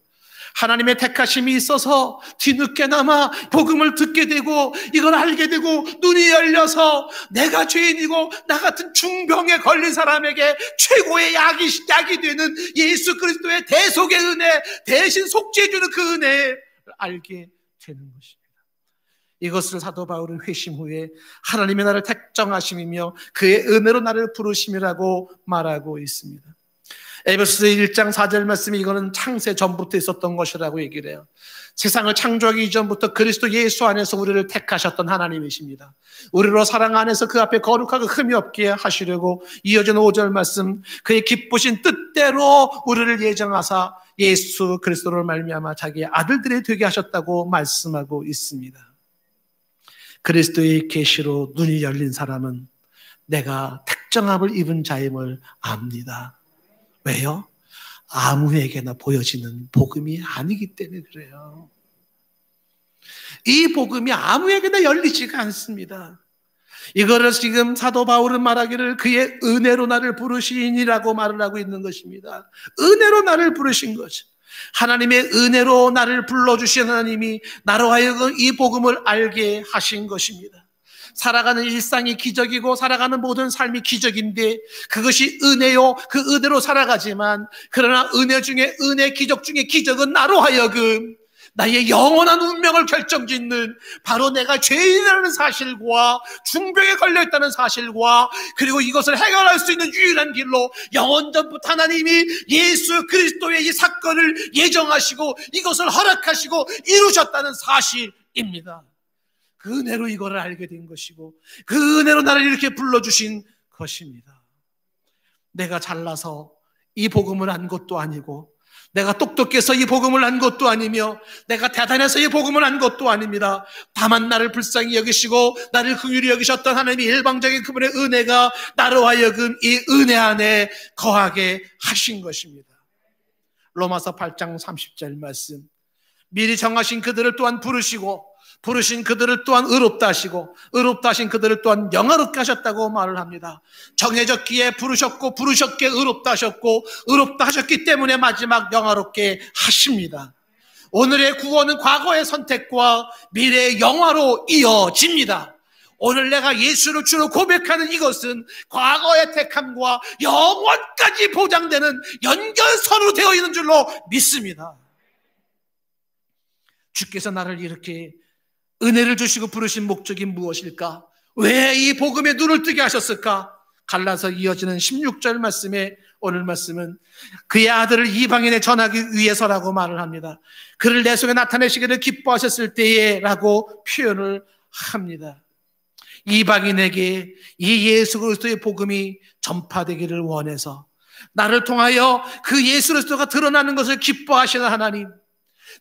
하나님의 택하심이 있어서 뒤늦게나마 복음을 듣게 되고 이걸 알게 되고 눈이 열려서 내가 죄인이고 나 같은 중병에 걸린 사람에게 최고의 약이 되는 예수 그리스도의 대속의 은혜, 대신 속죄해주는 그 은혜를 알게 되는 것입니다. 이것을 사도 바울은 회심 후에 하나님의 나를 택정하심이며 그의 은혜로 나를 부르심이라고 말하고 있습니다. 에베소서 1장 4절 말씀이 이거는 창세 전부터 있었던 것이라고 얘기를 해요. 세상을 창조하기 이전부터 그리스도 예수 안에서 우리를 택하셨던 하나님이십니다. 우리로 사랑 안에서 그 앞에 거룩하고 흠이 없게 하시려고 이어진 5절 말씀, 그의 기쁘신 뜻대로 우리를 예정하사 예수 그리스도를 말미암아 자기의 아들들이 되게 하셨다고 말씀하고 있습니다. 그리스도의 계시로 눈이 열린 사람은 내가 택정함을 입은 자임을 압니다. 왜요? 아무에게나 보여지는 복음이 아니기 때문에 그래요. 이 복음이 아무에게나 열리지가 않습니다. 이거를 지금 사도 바울은 말하기를 그의 은혜로 나를 부르시니라고 말을 하고 있는 것입니다. 은혜로 나를 부르신 거죠. 하나님의 은혜로 나를 불러주신 하나님이 나로 하여금 이 복음을 알게 하신 것입니다. 살아가는 일상이 기적이고 살아가는 모든 삶이 기적인데 그것이 은혜요, 그 은혜로 살아가지만, 그러나 은혜 중에 은혜, 기적 중에 기적은 나로 하여금 나의 영원한 운명을 결정짓는, 바로 내가 죄인이라는 사실과 중병에 걸려있다는 사실과, 그리고 이것을 해결할 수 있는 유일한 길로 영원전부터 하나님이 예수 그리스도의 이 사건을 예정하시고 이것을 허락하시고 이루셨다는 사실입니다. 그 은혜로 이거를 알게 된 것이고 그 은혜로 나를 이렇게 불러주신 것입니다. 내가 잘나서 이 복음을 안 것도 아니고, 내가 똑똑해서 이 복음을 안 것도 아니며, 내가 대단해서 이 복음을 안 것도 아닙니다. 다만 나를 불쌍히 여기시고 나를 긍휼히 여기셨던 하나님의 일방적인 그분의 은혜가 나로 하여금 이 은혜 안에 거하게 하신 것입니다. 로마서 8장 30절 말씀, 미리 정하신 그들을 또한 부르시고 부르신 그들을 또한 의롭다 하시고 의롭다 하신 그들을 또한 영화롭게 하셨다고 말을 합니다. 정해졌기에 부르셨고 부르셨기에 의롭다 하셨고 의롭다 하셨기 때문에 마지막 영화롭게 하십니다. 오늘의 구원은 과거의 선택과 미래의 영화로 이어집니다. 오늘 내가 예수를 주로 고백하는 이것은 과거의 택함과 영원까지 보장되는 연결선으로 되어 있는 줄로 믿습니다. 주께서 나를 이렇게 은혜를 주시고 부르신 목적이 무엇일까? 왜 이 복음에 눈을 뜨게 하셨을까? 갈라서 이어지는 16절 말씀에 오늘 말씀은 그의 아들을 이방인에 전하기 위해서라고 말을 합니다. 그를 내 속에 나타내시기를 기뻐하셨을 때에 라고 표현을 합니다. 이방인에게 이 예수 그리스도의 복음이 전파되기를 원해서 나를 통하여 그 예수 그리스도가 드러나는 것을 기뻐하시는 하나님,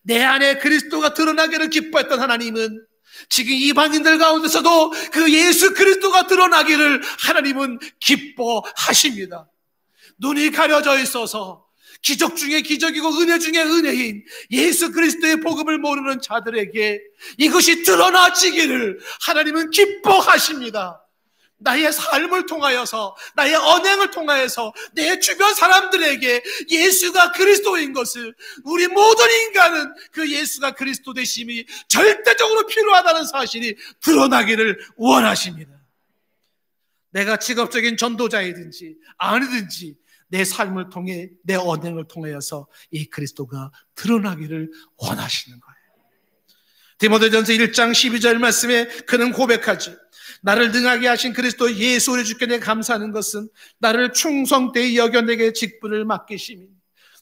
내 안에 그리스도가 드러나기를 기뻐했던 하나님은 지금 이방인들 가운데서도 그 예수 그리스도가 드러나기를 하나님은 기뻐하십니다. 눈이 가려져 있어서 기적 중에 기적이고 은혜 중에 은혜인 예수 그리스도의 복음을 모르는 자들에게 이것이 드러나지기를 하나님은 기뻐하십니다. 나의 삶을 통하여서, 나의 언행을 통하여서 내 주변 사람들에게 예수가 그리스도인 것을, 우리 모든 인간은 그 예수가 그리스도 되심이 절대적으로 필요하다는 사실이 드러나기를 원하십니다. 내가 직업적인 전도자이든지 아니든지 내 삶을 통해, 내 언행을 통하여서 이 그리스도가 드러나기를 원하시는 거예요. 디모데전서 1장 12절 말씀에 그는 고백하지, 나를 능하게 하신 그리스도 예수 우리 주께 내가 감사하는 것은 나를 충성되이 여겨 내게 직분을 맡기심이.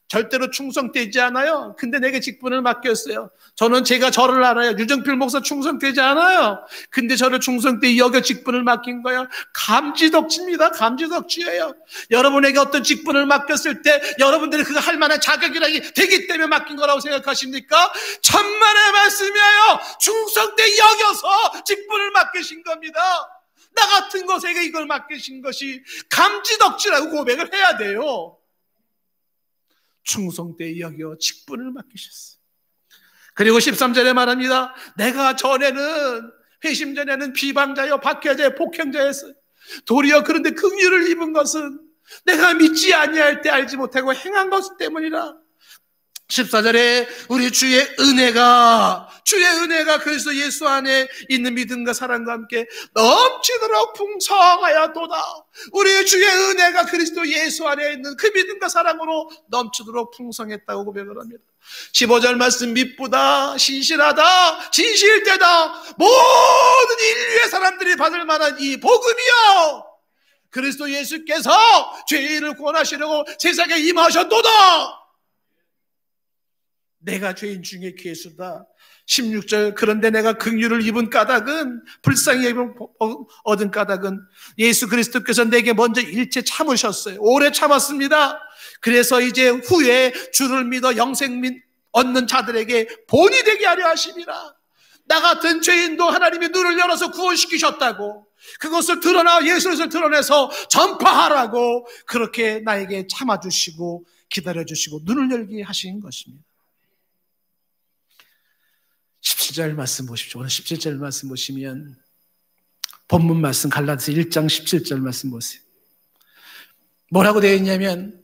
절대로 충성되지 않아요. 근데 내게 직분을 맡겼어요. 저는 제가 저를 알아요. 유정필 목사 충성되지 않아요. 근데 저를 충성되이 여겨 직분을 맡긴 거예요. 감지덕지입니다. 감지덕지예요. 여러분에게 어떤 직분을 맡겼을 때 여러분들이 그거 할 만한 자격이 되기 때문에 맡긴 거라고 생각하십니까? 천만의 말씀이에요. 충성되이 여겨서 직분을 맡기신 겁니다. 나 같은 것에게 이걸 맡기신 것이 감지덕지라고 고백을 해야 돼요. 충성되이 여겨 직분을 맡기셨어요. 그리고 13절에 말합니다. 내가 전에는, 회심 전에는 비방자여 박해자여 폭행자였어요. 도리어 그런데 긍휼을 입은 것은 내가 믿지 아니할 때 알지 못하고 행한 것 때문이라. 14절에 우리 주의 은혜가 그리스도 예수 안에 있는 믿음과 사랑과 함께 넘치도록 풍성하여도다. 우리 주의 은혜가 그리스도 예수 안에 있는 그 믿음과 사랑으로 넘치도록 풍성했다고 고백을 합니다. 15절 말씀, 믿보다 신실하다, 진실되다, 모든 인류의 사람들이 받을 만한 이 복음이요, 그리스도 예수께서 죄인을 구원하시려고 세상에 임하셨도다. 내가 죄인 중에 괴수다. 16절, 그런데 내가 긍휼을 입은 까닭은, 불쌍히 얻은 까닭은 예수 그리스도께서 내게 먼저 일체 참으셨어요. 오래 참았습니다. 그래서 이제 후에 주를 믿어 영생 얻는 자들에게 본이 되게 하려 하심이라. 나 같은 죄인도 하나님이 눈을 열어서 구원시키셨다고, 그것을 예수를 드러내서 전파하라고 그렇게 나에게 참아주시고 기다려주시고 눈을 열게 하신 것입니다. 17절 말씀 보십시오. 오늘 17절 말씀 보시면 본문 말씀 갈라디아서 1장 17절 말씀 보세요. 뭐라고 되어 있냐면,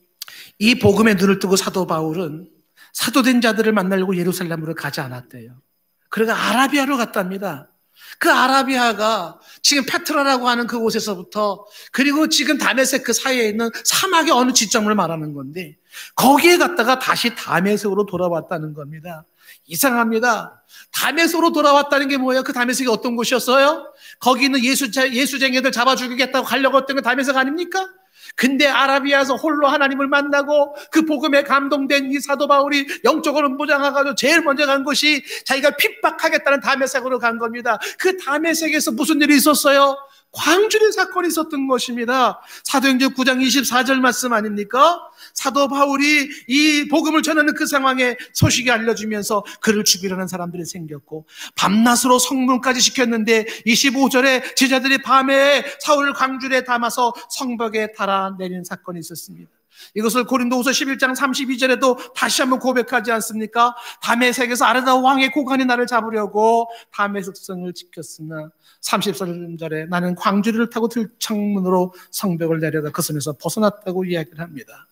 이 복음에 눈을 뜨고 사도 바울은 사도된 자들을 만나려고 예루살렘으로 가지 않았대요. 그러니까 아라비아로 갔답니다. 그 아라비아가 지금 페트라라고 하는 그곳에서부터, 그리고 지금 다메섹 사이에 있는 사막의 어느 지점을 말하는 건데, 거기에 갔다가 다시 다메섹으로 돌아왔다는 겁니다. 이상합니다. 다메섹으로 돌아왔다는 게 뭐예요? 그 다메섹이 어떤 곳이었어요? 거기 있는 예수쟁이들 잡아 죽이겠다고 가려고 했던 게 다메섹 아닙니까? 근데 아라비아에서 홀로 하나님을 만나고 그 복음에 감동된 이 사도 바울이 영적으로 무장해가지고 제일 먼저 간 곳이 자기가 핍박하겠다는 다메섹으로 간 겁니다. 그 다메섹에서 무슨 일이 있었어요? 광주리 사건이 있었던 것입니다. 사도행전 9장 24절 말씀 아닙니까? 사도 바울이 이 복음을 전하는 그 상황에 소식이 알려지면서 그를 죽이려는 사람들이 생겼고, 밤낮으로 성문까지 시켰는데 25절에 제자들이 밤에 사울을 광주리에 담아서 성벽에 달아내린 사건이 있었습니다. 이것을 고린도후서 11장 32절에도 다시 한번 고백하지 않습니까? 다메섹에서 아르다운 왕의 고관이 나를 잡으려고 다메섹성을 지켰으나 33절에 나는 광주리를 타고 들창문으로 성벽을 내려가 그 손에서 벗어났다고 이야기를 합니다.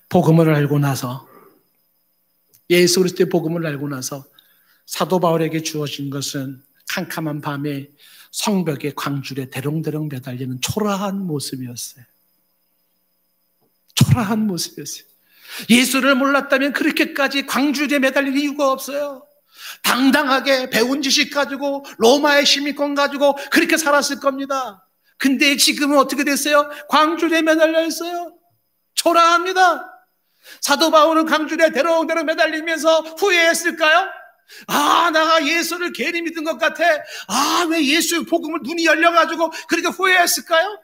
복음을 알고 나서, 예수 그리스도의 복음을 알고 나서 사도 바울에게 주어진 것은 캄캄한 밤에 성벽의 광줄에 대롱대롱 매달리는 초라한 모습이었어요. 초라한 모습이었어요. 예수를 몰랐다면 그렇게까지 광줄에 매달릴 이유가 없어요. 당당하게 배운 지식 가지고 로마의 시민권 가지고 그렇게 살았을 겁니다. 근데 지금은 어떻게 됐어요? 광주리에 매달려 있어요. 초라합니다. 사도 바울은 광주리에 대롱대롱 매달리면서 후회했을까요? 내가 예수를 괜히 믿은 것 같아. 왜 예수의 복음을 눈이 열려가지고 그렇게 후회했을까요?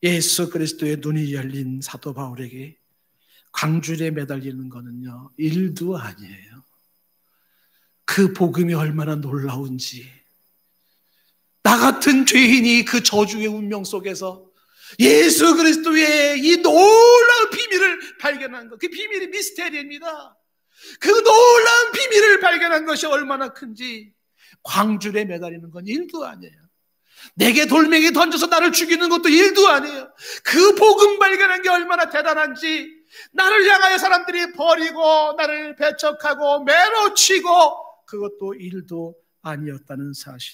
예수 그리스도의 눈이 열린 사도 바울에게 광주리에 매달리는 거는요, 일도 아니에요. 그 복음이 얼마나 놀라운지, 나 같은 죄인이 그 저주의 운명 속에서 예수 그리스도의 이 놀라운 비밀을 발견한 것, 그 비밀이 미스테리입니다. 그 놀라운 비밀을 발견한 것이 얼마나 큰지, 광주리에 매달리는 건 일도 아니에요. 내게 돌멩이 던져서 나를 죽이는 것도 일도 아니에요. 그 복음 발견한 게 얼마나 대단한지, 나를 향하여 사람들이 버리고 나를 배척하고 매로치고 그것도 일도 아니었다는 사실.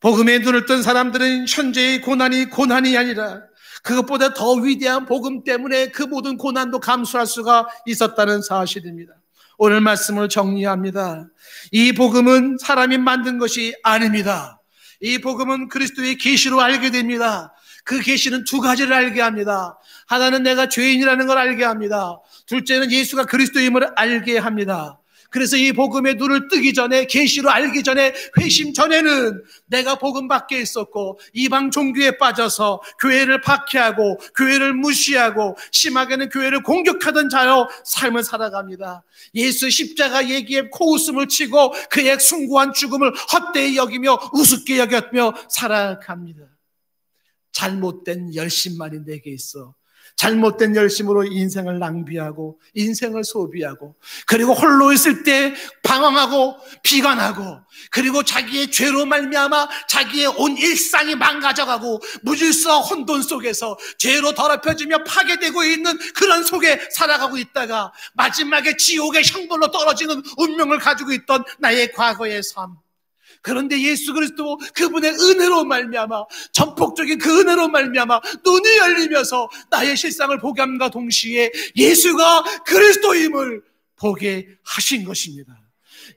복음에 눈을 뜬 사람들은 현재의 고난이 아니라 그것보다 더 위대한 복음 때문에 그 모든 고난도 감수할 수가 있었다는 사실입니다. 오늘 말씀을 정리합니다. 이 복음은 사람이 만든 것이 아닙니다. 이 복음은 그리스도의 계시로 알게 됩니다. 그 계시는 두 가지를 알게 합니다. 하나는 내가 죄인이라는 걸 알게 합니다. 둘째는 예수가 그리스도임을 알게 합니다. 그래서 이 복음의 눈을 뜨기 전에, 계시로 알기 전에, 회심 전에는 내가 복음 밖에 있었고 이방 종교에 빠져서 교회를 박해하고 교회를 무시하고 심하게는 교회를 공격하던 자로 삶을 살아갑니다. 예수 십자가 얘기에 코웃음을 치고 그의 숭고한 죽음을 헛되이 여기며 우습게 여겼며 살아갑니다. 잘못된 열심만이 내게 있어 잘못된 열심으로 인생을 낭비하고 인생을 소비하고, 그리고 홀로 있을 때 방황하고 비관하고, 그리고 자기의 죄로 말미암아 자기의 온 일상이 망가져가고 무질서 혼돈 속에서 죄로 더럽혀지며 파괴되고 있는 그런 속에 살아가고 있다가 마지막에 지옥의 형벌로 떨어지는 운명을 가지고 있던 나의 과거의 삶. 그런데 예수 그리스도 그분의 은혜로 말미암아, 전폭적인 그 은혜로 말미암아 눈이 열리면서 나의 실상을 보게 함과 동시에 예수가 그리스도임을 보게 하신 것입니다.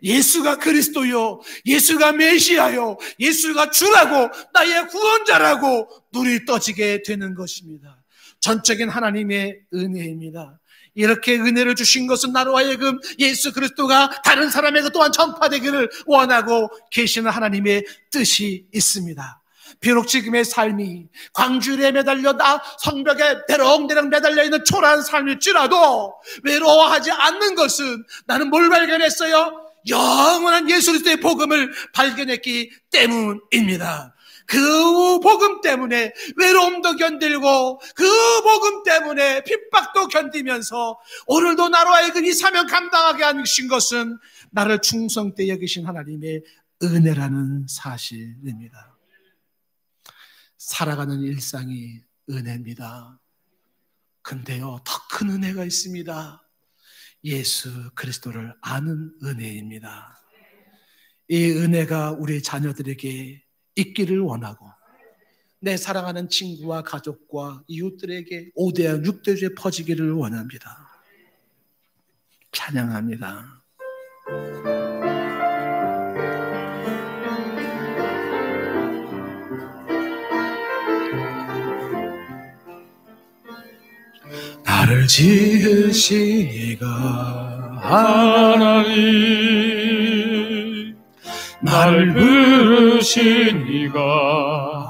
예수가 그리스도요, 예수가 메시아요, 예수가 주라고, 나의 구원자라고 눈이 떠지게 되는 것입니다. 전적인 하나님의 은혜입니다. 이렇게 은혜를 주신 것은 나로 하여금 예수 그리스도가 다른 사람에게 또한 전파되기를 원하고 계시는 하나님의 뜻이 있습니다. 비록 지금의 삶이 광주리에 매달려 성벽에 대롱대롱 매달려 있는 초라한 삶일지라도 외로워하지 않는 것은, 나는 뭘 발견했어요? 영원한 예수 그리스도의 복음을 발견했기 때문입니다. 그 복음 때문에 외로움도 견딜고 그 복음 때문에 핍박도 견디면서 오늘도 나로 하여금 이 사명 감당하게 하신 것은 나를 충성되게 여기신 하나님의 은혜라는 사실입니다. 살아가는 일상이 은혜입니다. 근데요, 더 큰 은혜가 있습니다. 예수 그리스도를 아는 은혜입니다. 이 은혜가 우리 자녀들에게 있기를 원하고, 내 사랑하는 친구와 가족과 이웃들에게 5대와 6대주에 퍼지기를 원합니다. 찬양합니다. 나를 지으신 이가 하나님, 나를 부르신 이가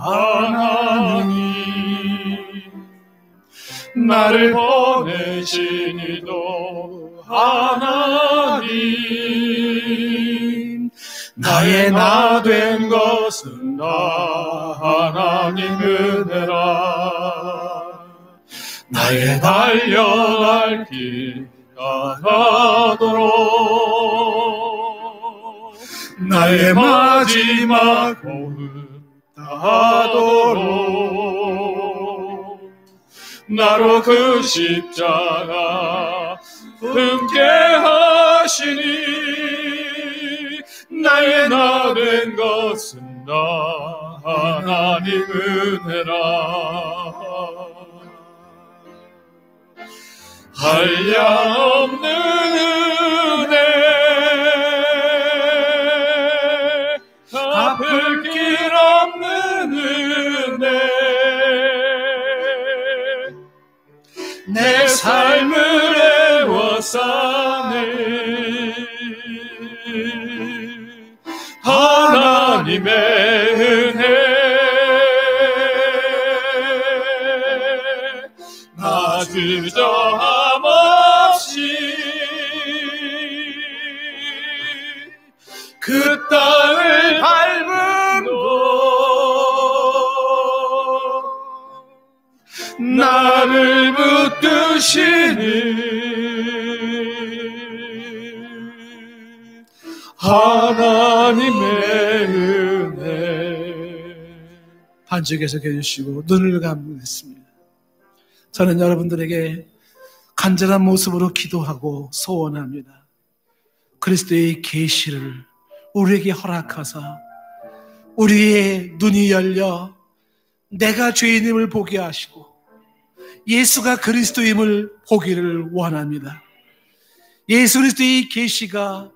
하나님, 나를 보내신 이도 하나님, 나의 나 된 것은 나 하나님 은혜라. 나의 달려갈 길 가도록, 나의 마지막 호흡 다하도록, 나로 그 십자가 품게 하시니, 나의 나 된 것은 나 하나님 은혜라. 한량없는 은혜, 나 주저함 없이 그 땅을 밟음도 나를 붙드시니 하나님의 은혜. 반쪽에서 계시고 눈을 감겠습니다. 저는 여러분들에게 간절한 모습으로 기도하고 소원합니다. 그리스도의 계시를 우리에게 허락하사 우리의 눈이 열려 내가 죄인임을 보게 하시고 예수가 그리스도임을 보기를 원합니다. 예수 그리스도의 계시가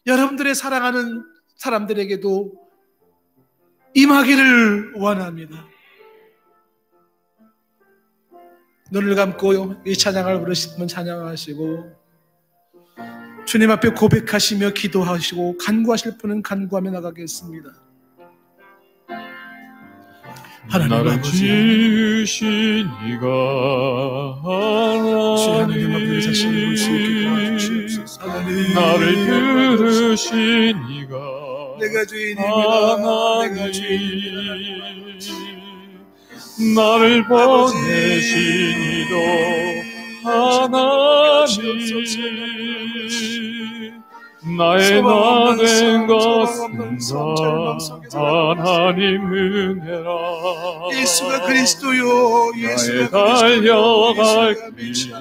여러분들의 사랑하는 사람들에게도 임하기를 원합니다. 눈을 감고 이 찬양을 부르시면 찬양하시고 주님 앞에 고백하시며 기도하시고 간구하실 분은 간구하며 나가겠습니다. 하나님 아버지, 지으신 이가 하나님 아버지 자신을 볼 수 있게 도와주시옵소서. 나를 부르신 이가 내가 죄인입니다. 내가 죄인입니다. 나를 보내신 이도 하나님 나의 나 된 것은 다 하나님 은혜라. 예수가 그리스도요. 예수가 달려갈 길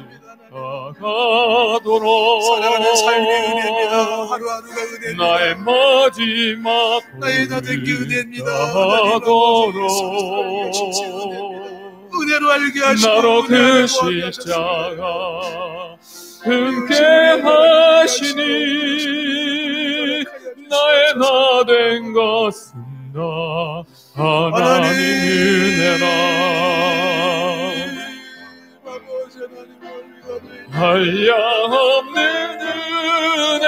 나가도록 살아가는 삶의 은혜입니다. 하루하루가 은혜입니다. 나의 마지막 나의 나 된 게 은혜입니다. 나가도록 은혜로 알게 하시고 나로 그 십자가 함께 하시니 나의 나 된 것은 다 하나님 은혜라. 한량없는 은혜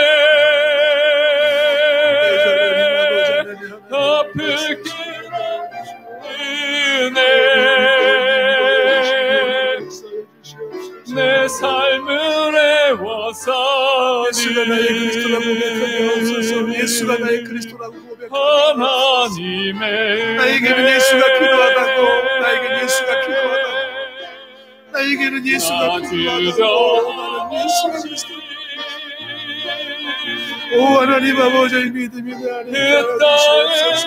갚을 길 없는 은혜 내 삶을 애워싸니 예수가 나의 그리스도라고 고백하게 하옵소서. 예수가 나의 그리스도라고 고백하게 하나님의 나에게는 예수가 필요하다고. 나에게는 예수가 필요하다고. 나에게는 예수가 필요하다고. 나는 예수가 그리스도. 오 하나님 아버지의 믿음이 내 안에 있사옵소서.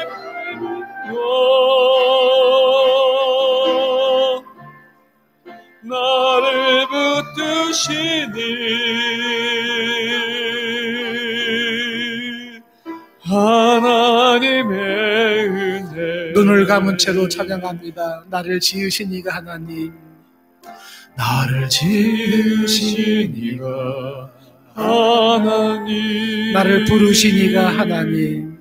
나를 붙드시니 하나님의 은혜. 눈을 감은 채로 찬양합니다. 나를 지으신 이가 하나님, 나를 지으신 이가 하나님, 나를 부르신 이가 하나님,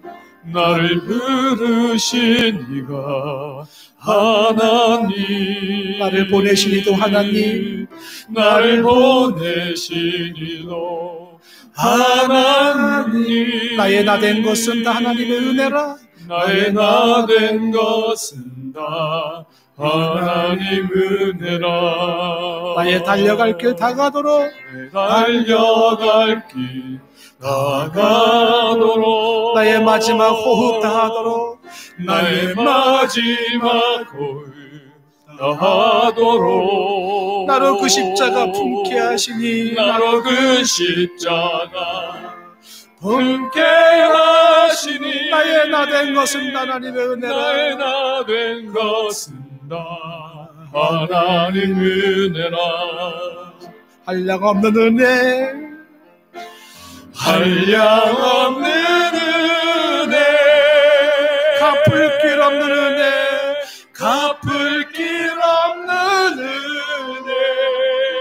나를 부르신 이가 하나님, 나를 보내신 이도 하나님, 나를 보내신 이도 하나님, 나의 나 된 것은 다 하나님의 은혜라. 나의 나 된 것은 다 하나님 은혜라. 나의 달려갈 길 다가도록, 달려갈 길 나가도록, 나의 마지막 호흡 다하도록, 나의 마지막 호흡 다하도록, 나로 그 십자가 품게 하시니, 나로 그 십자가 품게 하시니, 나의 나 된 것은 하나님의 은혜라. 나의 나 된 것은 다 하나님 은혜라. 한량없는 은혜, 한량없는 은혜, 갚을 길 없는 은혜, 갚을 길 없는 은혜,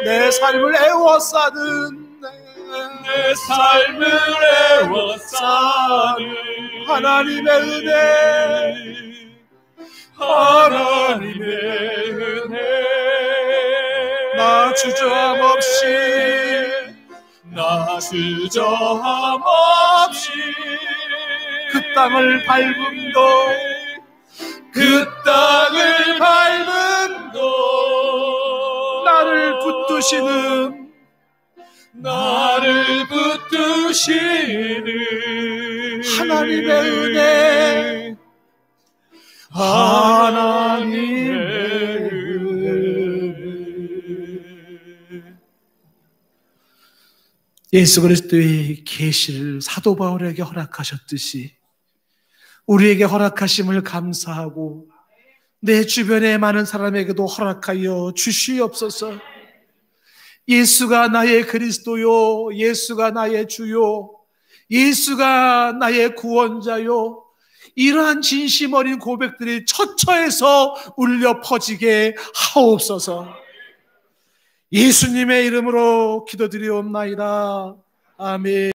내 삶을 애워싸는 내 삶을 애워싸는 하나님의 은혜, 하나님의 은혜. 나 주저함 없이, 나 주저함 없이 그 땅을 밟음도, 그 땅을 밟음도 나를 붙드시는 나를 붙드시는 하나님의 은혜, 하나님의 은혜. 예수 그리스도의 계시를 사도 바울에게 허락하셨듯이 우리에게 허락하심을 감사하고 내 주변의 많은 사람에게도 허락하여 주시옵소서. 예수가 나의 그리스도요, 예수가 나의 주요, 예수가 나의 구원자요, 이러한 진심 어린 고백들이 처처에서 울려 퍼지게 하옵소서. 예수님의 이름으로 기도드리옵나이다. 아멘.